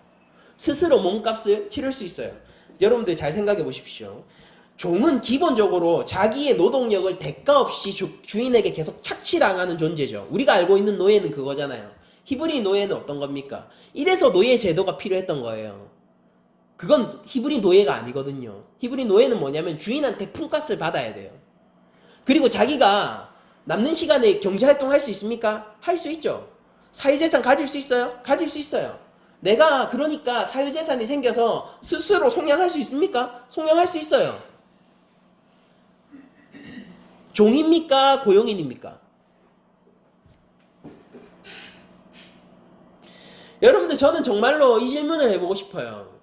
스스로 몸값을 치를 수 있어요. 여러분들 잘 생각해 보십시오. 종은 기본적으로 자기의 노동력을 대가 없이 주인에게 계속 착취당하는 존재죠. 우리가 알고 있는 노예는 그거잖아요. 히브리 노예는 어떤 겁니까? 이래서 노예 제도가 필요했던 거예요. 그건 히브리 노예가 아니거든요. 히브리 노예는 뭐냐면 주인한테 품값을 받아야 돼요. 그리고 자기가 남는 시간에 경제활동 할 수 있습니까? 할 수 있죠. 사유재산 가질 수 있어요? 가질 수 있어요. 내가 그러니까 사유재산이 생겨서 스스로 속량할 수 있습니까? 속량할 수 있어요. 종입니까? 고용인입니까? 여러분들, 저는 정말로 이 질문을 해보고 싶어요.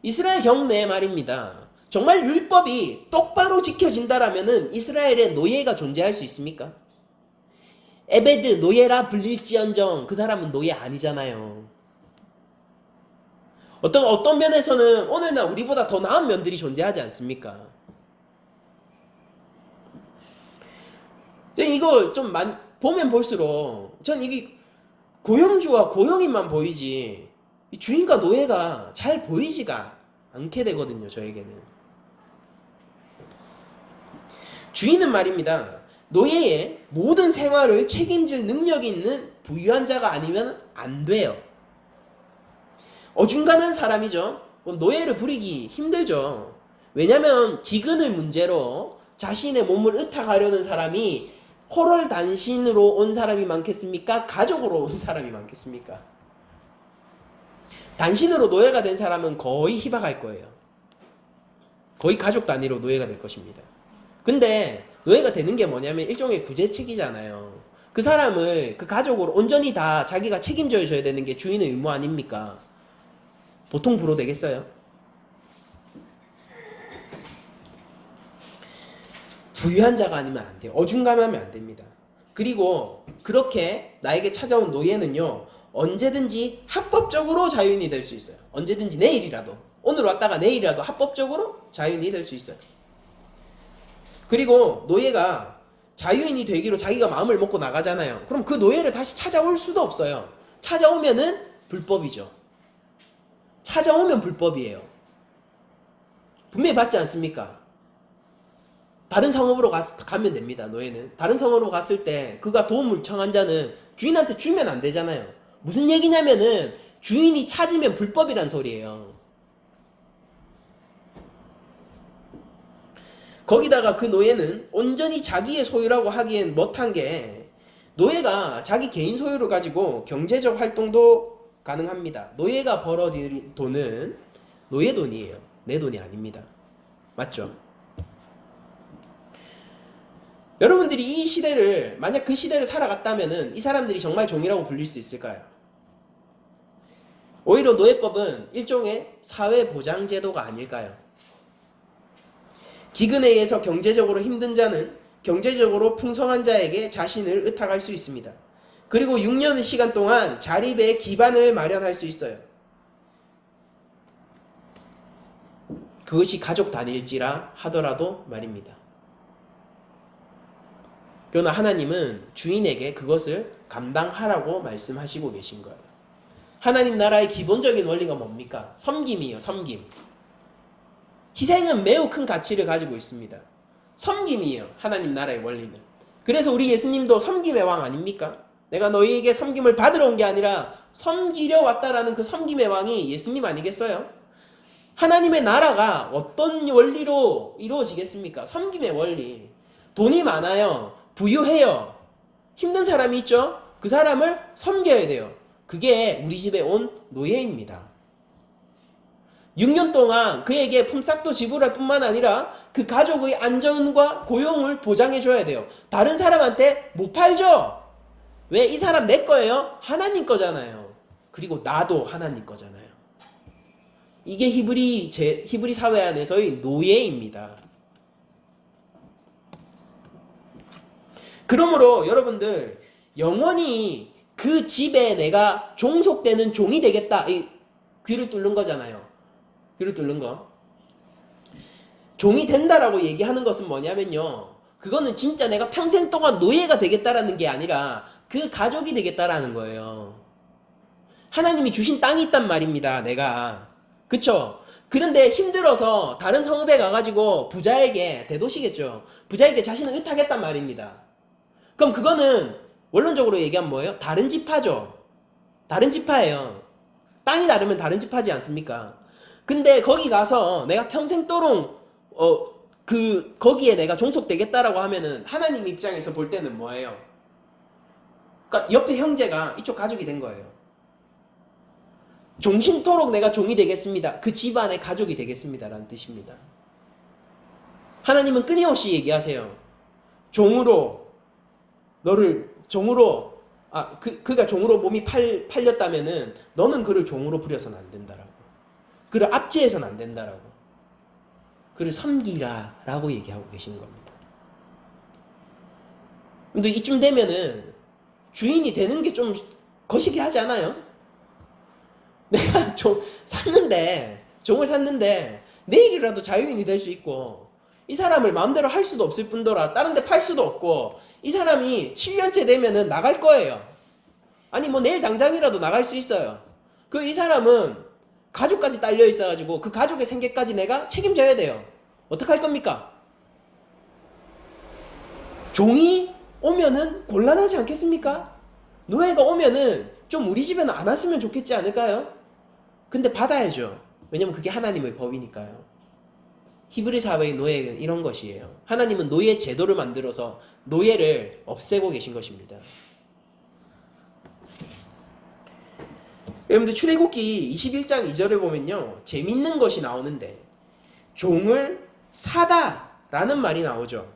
이스라엘 경내에 말입니다. 정말 율법이 똑바로 지켜진다라면은 이스라엘에 노예가 존재할 수 있습니까? 에베드 노예라 불릴지언정 그 사람은 노예 아니잖아요. 어떤 면에서는 오늘날 우리보다 더 나은 면들이 존재하지 않습니까? 이걸 좀 보면 볼수록 전 이게 고용주와 고용인만 보이지 이 주인과 노예가 잘 보이지가 않게 되거든요, 저에게는. 주인은 말입니다, 노예의 모든 생활을 책임질 능력이 있는 부유한 자가 아니면 안 돼요. 어중간한 사람이죠. 노예를 부리기 힘들죠. 왜냐면 기근을 문제로 자신의 몸을 의탁하려는 사람이 호롤단신으로 온 사람이 많겠습니까? 가족으로 온 사람이 많겠습니까? 단신으로 노예가 된 사람은 거의 희박할 거예요. 거의 가족 단위로 노예가 될 것입니다. 근데 노예가 되는 게 뭐냐면 일종의 구제책이잖아요. 그 사람을 그 가족으로 온전히 다 자기가 책임져 줘야 되는 게 주인의 의무 아닙니까? 보통 부로 되겠어요? 부유한 자가 아니면 안 돼요. 어중간하면 안 됩니다. 그리고 그렇게 나에게 찾아온 노예는요, 언제든지 합법적으로 자유인이 될 수 있어요. 언제든지 내일이라도, 오늘 왔다가 내일이라도 합법적으로 자유인이 될 수 있어요. 그리고 노예가 자유인이 되기로 자기가 마음을 먹고 나가잖아요. 그럼 그 노예를 다시 찾아올 수도 없어요. 찾아오면은 불법이죠. 찾아오면 불법이에요. 분명히 받지 않습니까? 다른 성읍으로 가면 됩니다. 노예는 다른 성읍으로 갔을 때 그가 도움을 청한 자는 주인한테 주면 안 되잖아요. 무슨 얘기냐면은 주인이 찾으면 불법이란 소리예요. 거기다가 그 노예는 온전히 자기의 소유라고 하기엔 못한 게, 노예가 자기 개인 소유를 가지고 경제적 활동도 가능합니다. 노예가 벌어들인 돈은 노예 돈이에요. 내 돈이 아닙니다. 맞죠? 여러분들이 이 시대를, 만약 그 시대를 살아갔다면은 이 사람들이 정말 종이라고 불릴 수 있을까요? 오히려 노예법은 일종의 사회보장제도가 아닐까요? 기근에 의해서 경제적으로 힘든 자는 경제적으로 풍성한 자에게 자신을 의탁할 수 있습니다. 그리고 6년의 시간 동안 자립의 기반을 마련할 수 있어요. 그것이 가족 단위일지라 하더라도 말입니다. 그러나 하나님은 주인에게 그것을 감당하라고 말씀하시고 계신 거예요. 하나님 나라의 기본적인 원리가 뭡니까? 섬김이에요. 섬김. 희생은 매우 큰 가치를 가지고 있습니다. 섬김이에요. 하나님 나라의 원리는. 그래서 우리 예수님도 섬김의 왕 아닙니까? 내가 너희에게 섬김을 받으러 온 게 아니라 섬기려 왔다라는 그 섬김의 왕이 예수님 아니겠어요? 하나님의 나라가 어떤 원리로 이루어지겠습니까? 섬김의 원리. 돈이 많아요. 부유해요. 힘든 사람이 있죠? 그 사람을 섬겨야 돼요. 그게 우리 집에 온 노예입니다. 6년 동안 그에게 품삯도 지불할 뿐만 아니라 그 가족의 안전과 고용을 보장해줘야 돼요. 다른 사람한테 못 팔죠? 왜? 이 사람 내 거예요? 하나님 거잖아요. 그리고 나도 하나님 거잖아요. 이게 히브리 사회 안에서의 노예입니다. 그러므로 여러분들, 영원히 그 집에 내가 종속되는 종이 되겠다. 이 귀를 뚫는 거잖아요. 귀를 뚫는 거. 종이 된다라고 얘기하는 것은 뭐냐면요, 그거는 진짜 내가 평생 동안 노예가 되겠다라는 게 아니라 그 가족이 되겠다라는 거예요. 하나님이 주신 땅이 있단 말입니다. 내가. 그쵸? 그런데 힘들어서 다른 성읍에 가가지고 부자에게, 대도시겠죠, 부자에게 자신을 의탁했단 말입니다. 그럼 그거는 원론적으로 얘기하면 뭐예요? 다른 지파죠. 다른 지파예요. 땅이 다르면 다른 지파지 않습니까? 근데 거기 가서 내가 평생도록 거기에 내가 종속되겠다라고 하면은 하나님 입장에서 볼 때는 뭐예요? 그러니까 옆에 형제가 이쪽 가족이 된 거예요. 종신토록 내가 종이 되겠습니다. 그 집안의 가족이 되겠습니다라는 뜻입니다. 하나님은 끊임없이 얘기하세요. 그가 종으로 몸이 팔렸다면은 너는 그를 종으로 부려서는 안 된다라고. 그를 압제해서는 안 된다라고. 그를 섬기라라고 얘기하고 계신 겁니다. 근데 이쯤 되면은 주인이 되는 게 좀 거시기 하지 않아요? 내가 종을 샀는데 내일이라도 자유인이 될 수 있고, 이 사람을 마음대로 할 수도 없을 뿐더러 다른 데 팔 수도 없고, 이 사람이 7년째 되면은 나갈 거예요. 아니 뭐 내일 당장이라도 나갈 수 있어요. 그 이 사람은 가족까지 딸려 있어가지고 그 가족의 생계까지 내가 책임져야 돼요. 어떡할 겁니까? 종이 오면은 곤란하지 않겠습니까? 노예가 오면은 좀 우리 집에는 안 왔으면 좋겠지 않을까요? 근데 받아야죠. 왜냐면 그게 하나님의 법이니까요. 히브리 사회의 노예는 이런 것이에요. 하나님은 노예 제도를 만들어서 노예를 없애고 계신 것입니다. 여러분들 출애굽기 21장 2절에 보면요, 재밌는 것이 나오는데 종을 사다라는 말이 나오죠.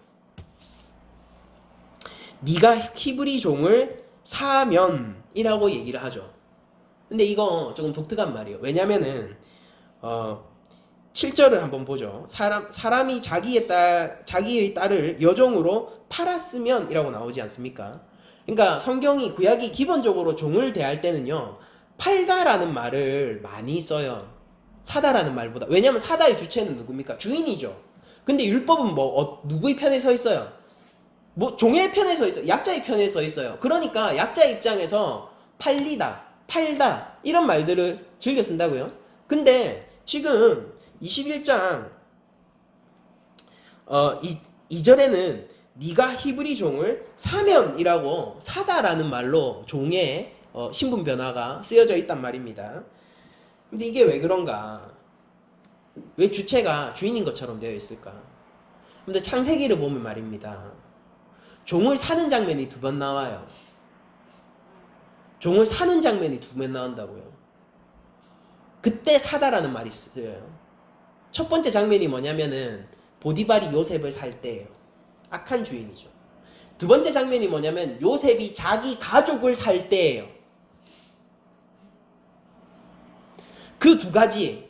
네가 히브리 종을 사면이라고 얘기를 하죠. 근데 이거 조금 독특한 말이에요. 왜냐면은 7절을 한번 보죠. 사람이 자기의 딸을 여종으로 팔았으면이라고 나오지 않습니까? 그러니까 성경이 구약이 기본적으로 종을 대할 때는요, 팔다라는 말을 많이 써요. 사다라는 말보다. 왜냐면 사다의 주체는 누굽니까? 주인이죠. 근데 율법은 누구의 편에 서 있어요? 종의 편에 서 있어요. 약자의 편에 서 있어요. 그러니까 약자의 입장에서 팔리다, 팔다 이런 말들을 즐겨 쓴다고요. 근데 지금 21장 2절에는 네가 히브리 종을 사면이라고 사다라는 말로 종의 신분 변화가 쓰여져 있단 말입니다. 근데 이게 왜 그런가? 왜 주체가 주인인 것처럼 되어 있을까? 근데 창세기를 보면 말입니다. 종을 사는 장면이 2번 나와요. 종을 사는 장면이 2번 나온다고요. 그때 사다라는 말이 쓰여요. 첫 번째 장면이 뭐냐면은 보디발이 요셉을 살 때예요. 악한 주인이죠. 2번째 장면이 뭐냐면 요셉이 자기 가족을 살 때예요. 그 2가지.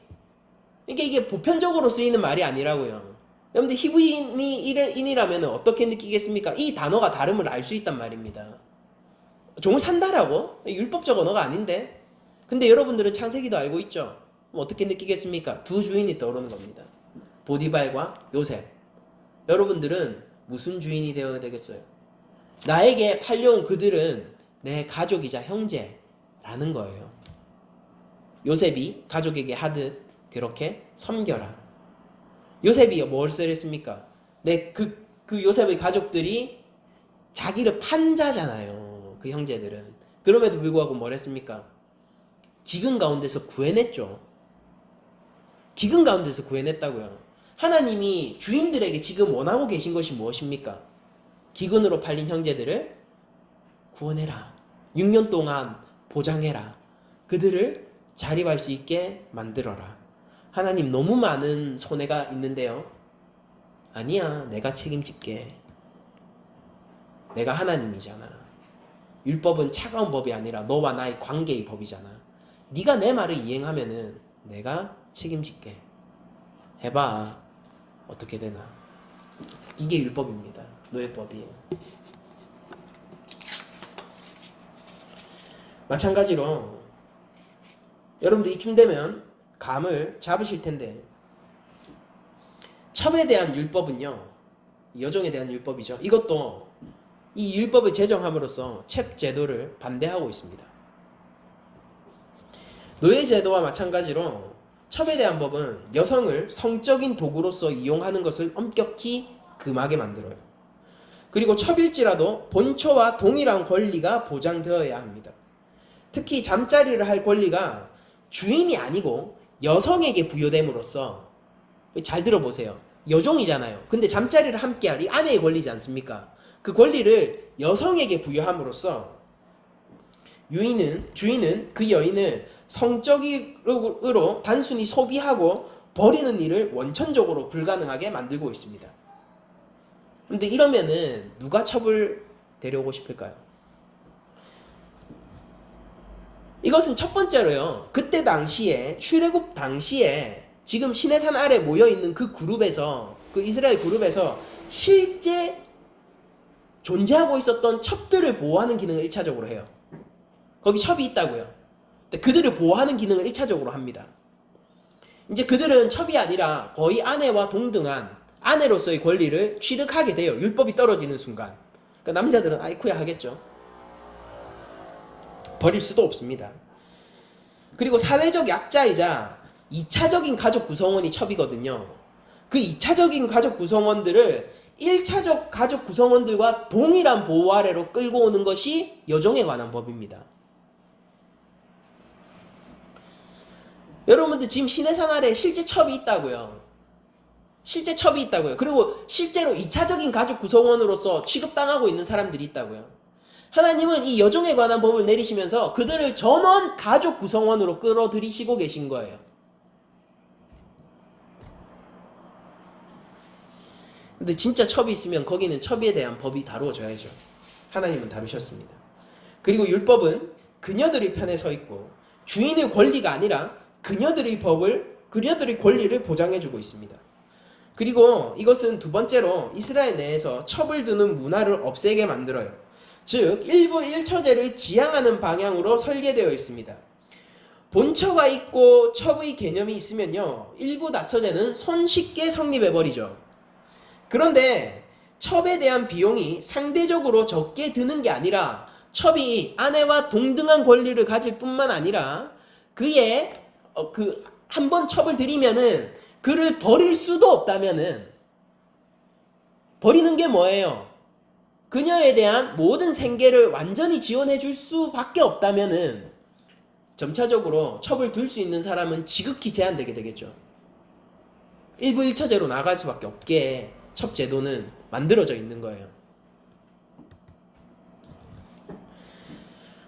이게 보편적으로 쓰이는 말이 아니라고요. 여러분들 히브리인이라면 어떻게 느끼겠습니까? 이 단어가 다름을 알 수 있단 말입니다. 종을 산다라고? 율법적 언어가 아닌데? 근데 여러분들은 창세기도 알고 있죠? 어떻게 느끼겠습니까? 2 주인이 떠오르는 겁니다. 보디발과 요셉. 여러분들은 무슨 주인이 되어야 되겠어요? 나에게 팔려온 그들은 내 가족이자 형제라는 거예요. 요셉이 가족에게 하듯 그렇게 섬겨라. 요셉이 뭘 했습니까? 그 요셉의 가족들이 자기를 판 자잖아요. 그 형제들은. 그럼에도 불구하고 뭘 했습니까? 기근 가운데서 구해냈죠. 기근 가운데서 구해냈다고요. 하나님이 주인들에게 지금 원하고 계신 것이 무엇입니까? 기근으로 팔린 형제들을 구원해라. 6년 동안 보장해라. 그들을 자립할 수 있게 만들어라. 하나님 너무 많은 손해가 있는데요. 아니야, 내가 책임질게. 내가 하나님이잖아. 율법은 차가운 법이 아니라 너와 나의 관계의 법이잖아. 네가 내 말을 이행하면은 내가 책임질게. 해봐. 어떻게 되나. 이게 율법입니다. 노예법이에요. 마찬가지로 여러분들 이쯤 되면 감을 잡으실 텐데, 첩에 대한 율법은요, 여종에 대한 율법이죠. 이것도 이 율법을 제정함으로써 첩 제도를 반대하고 있습니다. 노예 제도와 마찬가지로 첩에 대한 법은 여성을 성적인 도구로서 이용하는 것을 엄격히 금하게 만들어요. 그리고 첩일지라도 본처와 동일한 권리가 보장되어야 합니다. 특히 잠자리를 할 권리가 주인이 아니고 여성에게 부여됨으로써, 잘 들어보세요. 여종이잖아요. 근데 잠자리를 함께할 이 아내의 권리지 않습니까? 그 권리를 여성에게 부여함으로써 주인은 그 여인을 성적으로 단순히 소비하고 버리는 일을 원천적으로 불가능하게 만들고 있습니다. 근데 이러면은 누가 첩을 데려오고 싶을까요? 이것은 첫 번째로요, 그때 당시에 출애굽 당시에 지금 시내산 아래 모여있는 그 그룹에서, 그 이스라엘 그룹에서 실제 존재하고 있었던 첩들을 보호하는 기능을 1차적으로 해요. 거기 첩이 있다고요. 근데 그들을 보호하는 기능을 1차적으로 합니다. 이제 그들은 첩이 아니라 거의 아내와 동등한 아내로서의 권리를 취득하게 돼요. 율법이 떨어지는 순간. 그러니까 남자들은 아이쿠야 하겠죠. 버릴 수도 없습니다. 그리고 사회적 약자이자 2차적인 가족 구성원이 첩이거든요. 그 2차적인 가족 구성원들을 1차적 가족 구성원들과 동일한 보호 아래로 끌고 오는 것이 여종에 관한 법입니다. 여러분들 지금 시내산 아래 실제 첩이 있다고요. 실제 첩이 있다고요. 그리고 실제로 2차적인 가족 구성원으로서 취급당하고 있는 사람들이 있다고요. 하나님은 이 여종에 관한 법을 내리시면서 그들을 전원 가족 구성원으로 끌어들이시고 계신 거예요. 근데 진짜 첩이 있으면 거기는 첩에 대한 법이 다루어져야죠. 하나님은 다루셨습니다. 그리고 율법은 그녀들의 편에 서 있고 주인의 권리가 아니라 그녀들의 권리를 보장해주고 있습니다. 그리고 이것은 두 번째로 이스라엘 내에서 첩을 두는 문화를 없애게 만들어요. 즉 일부 일처제를 지향하는 방향으로 설계되어 있습니다. 본처가 있고 첩의 개념이 있으면요, 일부 다처제는 손쉽게 성립해버리죠. 그런데 첩에 대한 비용이 상대적으로 적게 드는 게 아니라 첩이 아내와 동등한 권리를 가질 뿐만 아니라 그의 한 번 첩을 들이면은 그를 버릴 수도 없다면은, 버리는 게 뭐예요? 그녀에 대한 모든 생계를 완전히 지원해 줄 수밖에 없다면은 점차적으로 첩을 둘 수 있는 사람은 지극히 제한되게 되겠죠. 일부 일처제로 나갈 수밖에 없게 첩 제도는 만들어져 있는 거예요.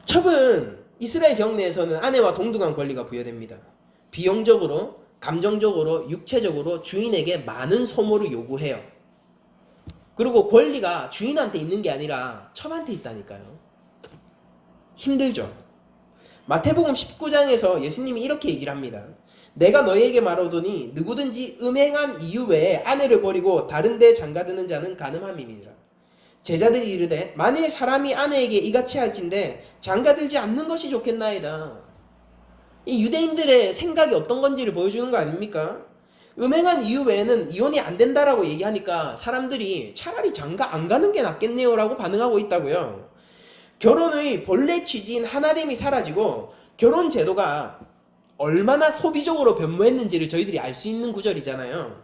첩은 이스라엘 경내에서는 아내와 동등한 권리가 부여됩니다. 비용적으로, 감정적으로, 육체적으로 주인에게 많은 소모를 요구해요. 그리고 권리가 주인한테 있는 게 아니라 첩한테 있다니까요. 힘들죠. 마태복음 19장에서 예수님이 이렇게 얘기를 합니다. 내가 너희에게 말하오더니 누구든지 음행한 이유 외에 아내를 버리고 다른 데 장가드는 자는 간음함이니라. 제자들이 이르되 만일 사람이 아내에게 이같이 할진대 장가들지 않는 것이 좋겠나이다. 이 유대인들의 생각이 어떤 건지를 보여주는 거 아닙니까? 음행한 이유 외에는 이혼이 안 된다라고 얘기하니까 사람들이 차라리 장가 안 가는 게 낫겠네요 라고 반응하고 있다고요. 결혼의 본래 취지인 하나됨이 사라지고 결혼 제도가 얼마나 소비적으로 변모했는지를 저희들이 알 수 있는 구절이잖아요.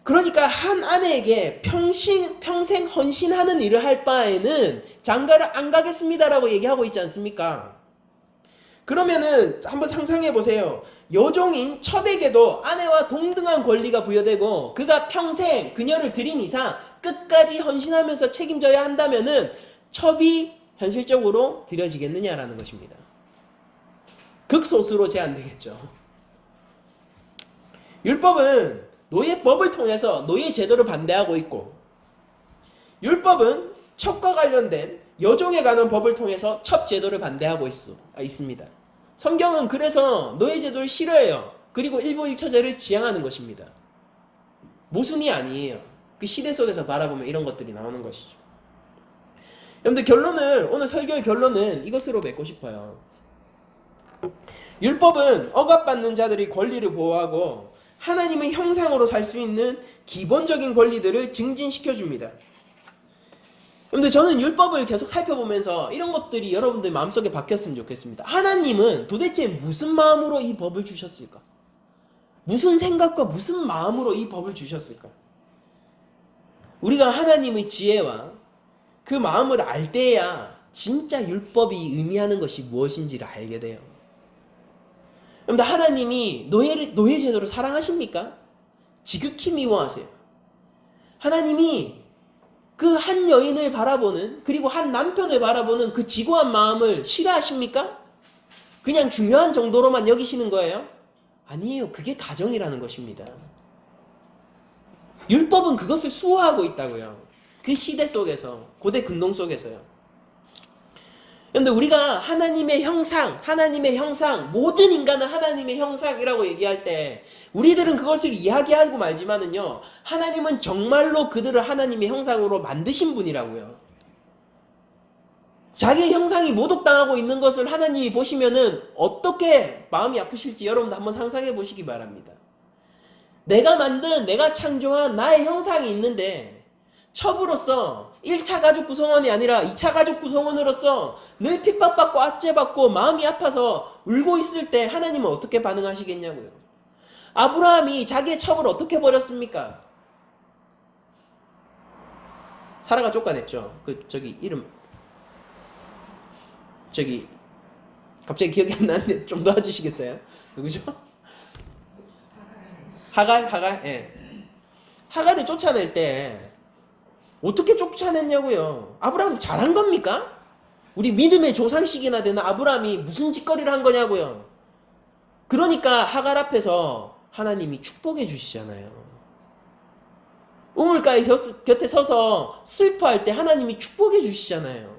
그러니까 한 아내에게 평생 헌신하는 일을 할 바에는 장가를 안 가겠습니다라고 얘기하고 있지 않습니까? 그러면은 한번 상상해 보세요. 여종인 첩에게도 아내와 동등한 권리가 부여되고 그가 평생 그녀를 들인 이상 끝까지 헌신하면서 책임져야 한다면은 첩이 현실적으로 드려지겠느냐라는 것입니다. 극소수로 제한되겠죠. 율법은 노예법을 통해서 노예 제도를 반대하고 있고, 율법은 첩과 관련된 여종에 관한 법을 통해서 첩 제도를 반대하고 있습니다. 성경은 그래서 노예 제도를 싫어해요. 그리고 일부 일처제를 지향하는 것입니다. 모순이 아니에요. 그 시대 속에서 바라보면 이런 것들이 나오는 것이죠. 여러분들 오늘 설교의 결론은 이것으로 맺고 싶어요. 율법은 억압받는 자들의 권리를 보호하고 하나님의 형상으로 살 수 있는 기본적인 권리들을 증진시켜줍니다. 근데 저는 율법을 계속 살펴보면서 이런 것들이 여러분들 마음속에 박혔으면 좋겠습니다. 하나님은 도대체 무슨 마음으로 이 법을 주셨을까? 무슨 생각과 무슨 마음으로 이 법을 주셨을까? 우리가 하나님의 지혜와 그 마음을 알 때야 진짜 율법이 의미하는 것이 무엇인지를 알게 돼요. 여러분들, 하나님이 노예 제도를 사랑하십니까? 지극히 미워하세요. 하나님이 그 한 여인을 바라보는, 그리고 한 남편을 바라보는 그 지고한 마음을 싫어하십니까? 그냥 중요한 정도로만 여기시는 거예요? 아니에요. 그게 가정이라는 것입니다. 율법은 그것을 수호하고 있다고요. 그 시대 속에서, 고대 근동 속에서요. 그런데 우리가 하나님의 형상, 모든 인간은 하나님의 형상이라고 얘기할 때 우리들은 그것을 이야기하고 말지만은요, 하나님은 정말로 그들을 하나님의 형상으로 만드신 분이라고요. 자기의 형상이 모독당하고 있는 것을 하나님이 보시면은 어떻게 마음이 아프실지 여러분도 한번 상상해 보시기 바랍니다. 내가 창조한 나의 형상이 있는데 첩으로서 1차 가족 구성원이 아니라 2차 가족 구성원으로서 늘 핍박받고 압제받고 마음이 아파서 울고 있을 때 하나님은 어떻게 반응하시겠냐고요. 아브라함이 자기의 첩을 어떻게 버렸습니까? 사라가 쫓아냈죠. 갑자기 기억이 안 나는데 좀 도와주시겠어요? 누구죠? 하갈? 예. 하갈을 쫓아낼 때 어떻게 쫓아냈냐고요? 아브라함이 잘한 겁니까? 우리 믿음의 조상식이나 되는 아브라함이 무슨 짓거리를 한 거냐고요? 그러니까 하갈 앞에서 하나님이 축복해 주시잖아요. 우물가에 곁에 서서 슬퍼할 때 하나님이 축복해 주시잖아요.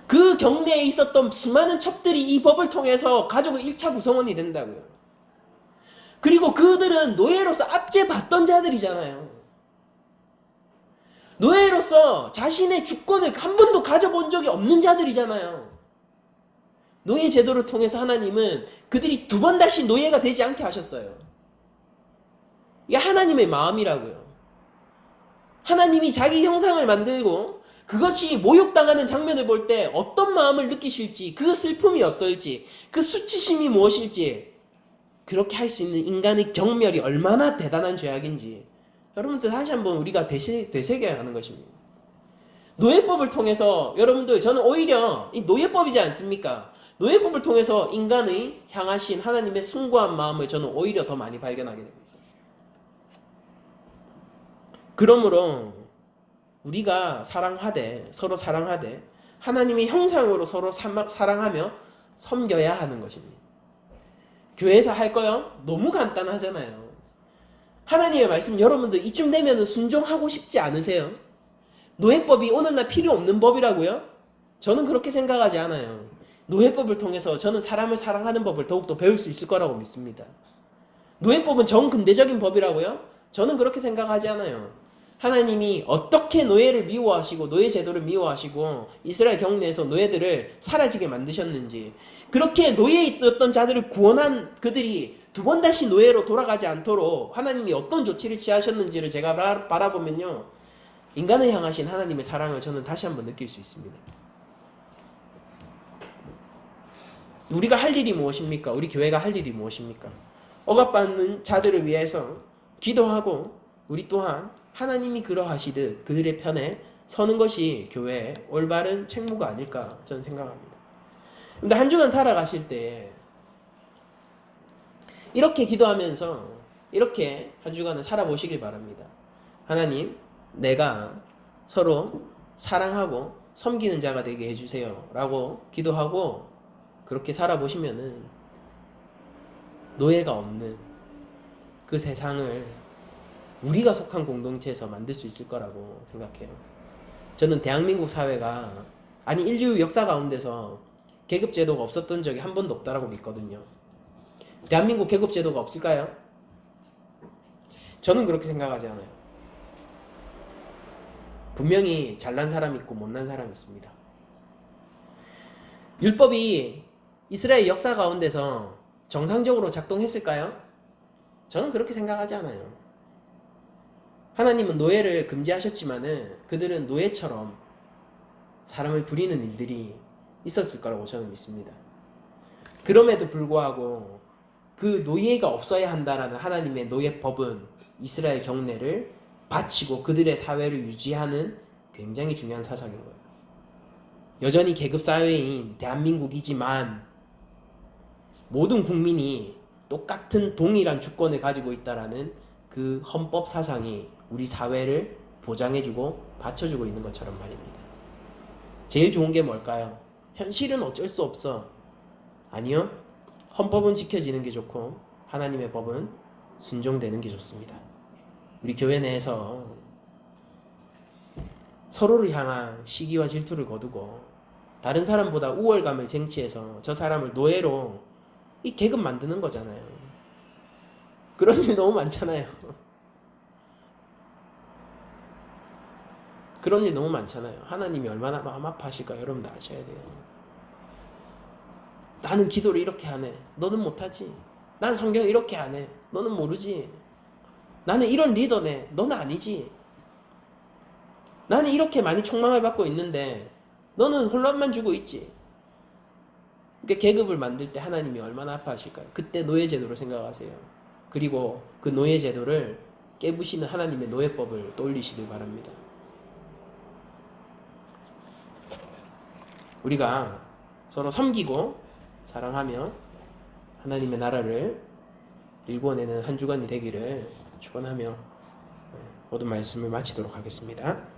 그 경내에 있었던 수많은 첩들이 이 법을 통해서 가족의 1차 구성원이 된다고요. 그리고 그들은 노예로서 압제받던 자들이잖아요. 노예로서 자신의 주권을 한 번도 가져본 적이 없는 자들이잖아요. 노예 제도를 통해서 하나님은 그들이 두 번 다시 노예가 되지 않게 하셨어요. 이게 하나님의 마음이라고요. 하나님이 자기 형상을 만들고 그것이 모욕당하는 장면을 볼 때 어떤 마음을 느끼실지, 그 슬픔이 어떨지, 그 수치심이 무엇일지, 그렇게 할 수 있는 인간의 경멸이 얼마나 대단한 죄악인지 여러분들 다시 한번 우리가 되새겨야 하는 것입니다. 노예법을 통해서 여러분들, 저는 오히려 이 노예법이지 않습니까? 노예법을 통해서 인간의 향하신 하나님의 숭고한 마음을 저는 오히려 더 많이 발견하게 됩니다. 그러므로 우리가 서로 사랑하되 하나님의 형상으로 서로 사랑하며 섬겨야 하는 것입니다. 교회에서 할 거요? 너무 간단하잖아요. 하나님의 말씀 여러분들 이쯤 되면 순종하고 싶지 않으세요? 노예법이 오늘날 필요 없는 법이라고요? 저는 그렇게 생각하지 않아요. 노예법을 통해서 저는 사람을 사랑하는 법을 더욱더 배울 수 있을 거라고 믿습니다. 노예법은 정근대적인 법이라고요? 저는 그렇게 생각하지 않아요. 하나님이 어떻게 노예를 미워하시고 노예 제도를 미워하시고 이스라엘 경내에서 노예들을 사라지게 만드셨는지, 그렇게 노예에 있던 자들을 구원한 그들이 두 번 다시 노예로 돌아가지 않도록 하나님이 어떤 조치를 취하셨는지를 제가 바라보면요, 인간을 향하신 하나님의 사랑을 저는 다시 한번 느낄 수 있습니다. 우리가 할 일이 무엇입니까? 우리 교회가 할 일이 무엇입니까? 억압받는 자들을 위해서 기도하고 우리 또한 하나님이 그러하시듯 그들의 편에 서는 것이 교회의 올바른 책무가 아닐까 저는 생각합니다. 근데 한 주간 살아가실 때 이렇게 기도하면서 이렇게 한 주간을 살아보시길 바랍니다. 하나님, 내가 서로 사랑하고 섬기는 자가 되게 해주세요 라고 기도하고 그렇게 살아보시면은 노예가 없는 그 세상을 우리가 속한 공동체에서 만들 수 있을 거라고 생각해요. 저는 대한민국 사회가, 아니 인류 역사 가운데서 계급제도가 없었던 적이 한 번도 없다라고 믿거든요. 대한민국 계급제도가 없을까요? 저는 그렇게 생각하지 않아요. 분명히 잘난 사람이 있고 못난 사람이 있습니다. 율법이 이스라엘 역사 가운데서 정상적으로 작동했을까요? 저는 그렇게 생각하지 않아요. 하나님은 노예를 금지하셨지만은 그들은 노예처럼 사람을 부리는 일들이 있었을 거라고 저는 믿습니다. 그럼에도 불구하고 그 노예가 없어야 한다라는 하나님의 노예법은 이스라엘 경내를 바치고 그들의 사회를 유지하는 굉장히 중요한 사상인 거예요. 여전히 계급사회인 대한민국이지만 모든 국민이 똑같은 동일한 주권을 가지고 있다라는 그 헌법 사상이 우리 사회를 보장해주고 받쳐주고 있는 것처럼 말입니다. 제일 좋은 게 뭘까요? 현실은 어쩔 수 없어. 아니요. 헌법은 지켜지는 게 좋고 하나님의 법은 순종되는 게 좋습니다. 우리 교회 내에서 서로를 향한 시기와 질투를 거두고 다른 사람보다 우월감을 쟁취해서 저 사람을 노예로 이 계급 만드는 거잖아요. 그런 일 너무 많잖아요. 그런 일 너무 많잖아요. 하나님이 얼마나 마음 아파하실까 여러분들 아셔야 돼요. 나는 기도를 이렇게 하네. 너는 못하지. 난 성경 이렇게 안 해. 너는 모르지. 나는 이런 리더네. 너는 아니지. 나는 이렇게 많이 총망을 받고 있는데 너는 혼란만 주고 있지. 그러니까 계급을 만들 때 하나님이 얼마나 아파하실까요? 그때 노예제도를 생각하세요. 그리고 그 노예제도를 깨부시는 하나님의 노예법을 떠올리시길 바랍니다. 우리가 서로 섬기고 사랑하며 하나님의 나라를 일궈내는 한 주간이 되기를 축원하며 모든 말씀을 마치도록 하겠습니다.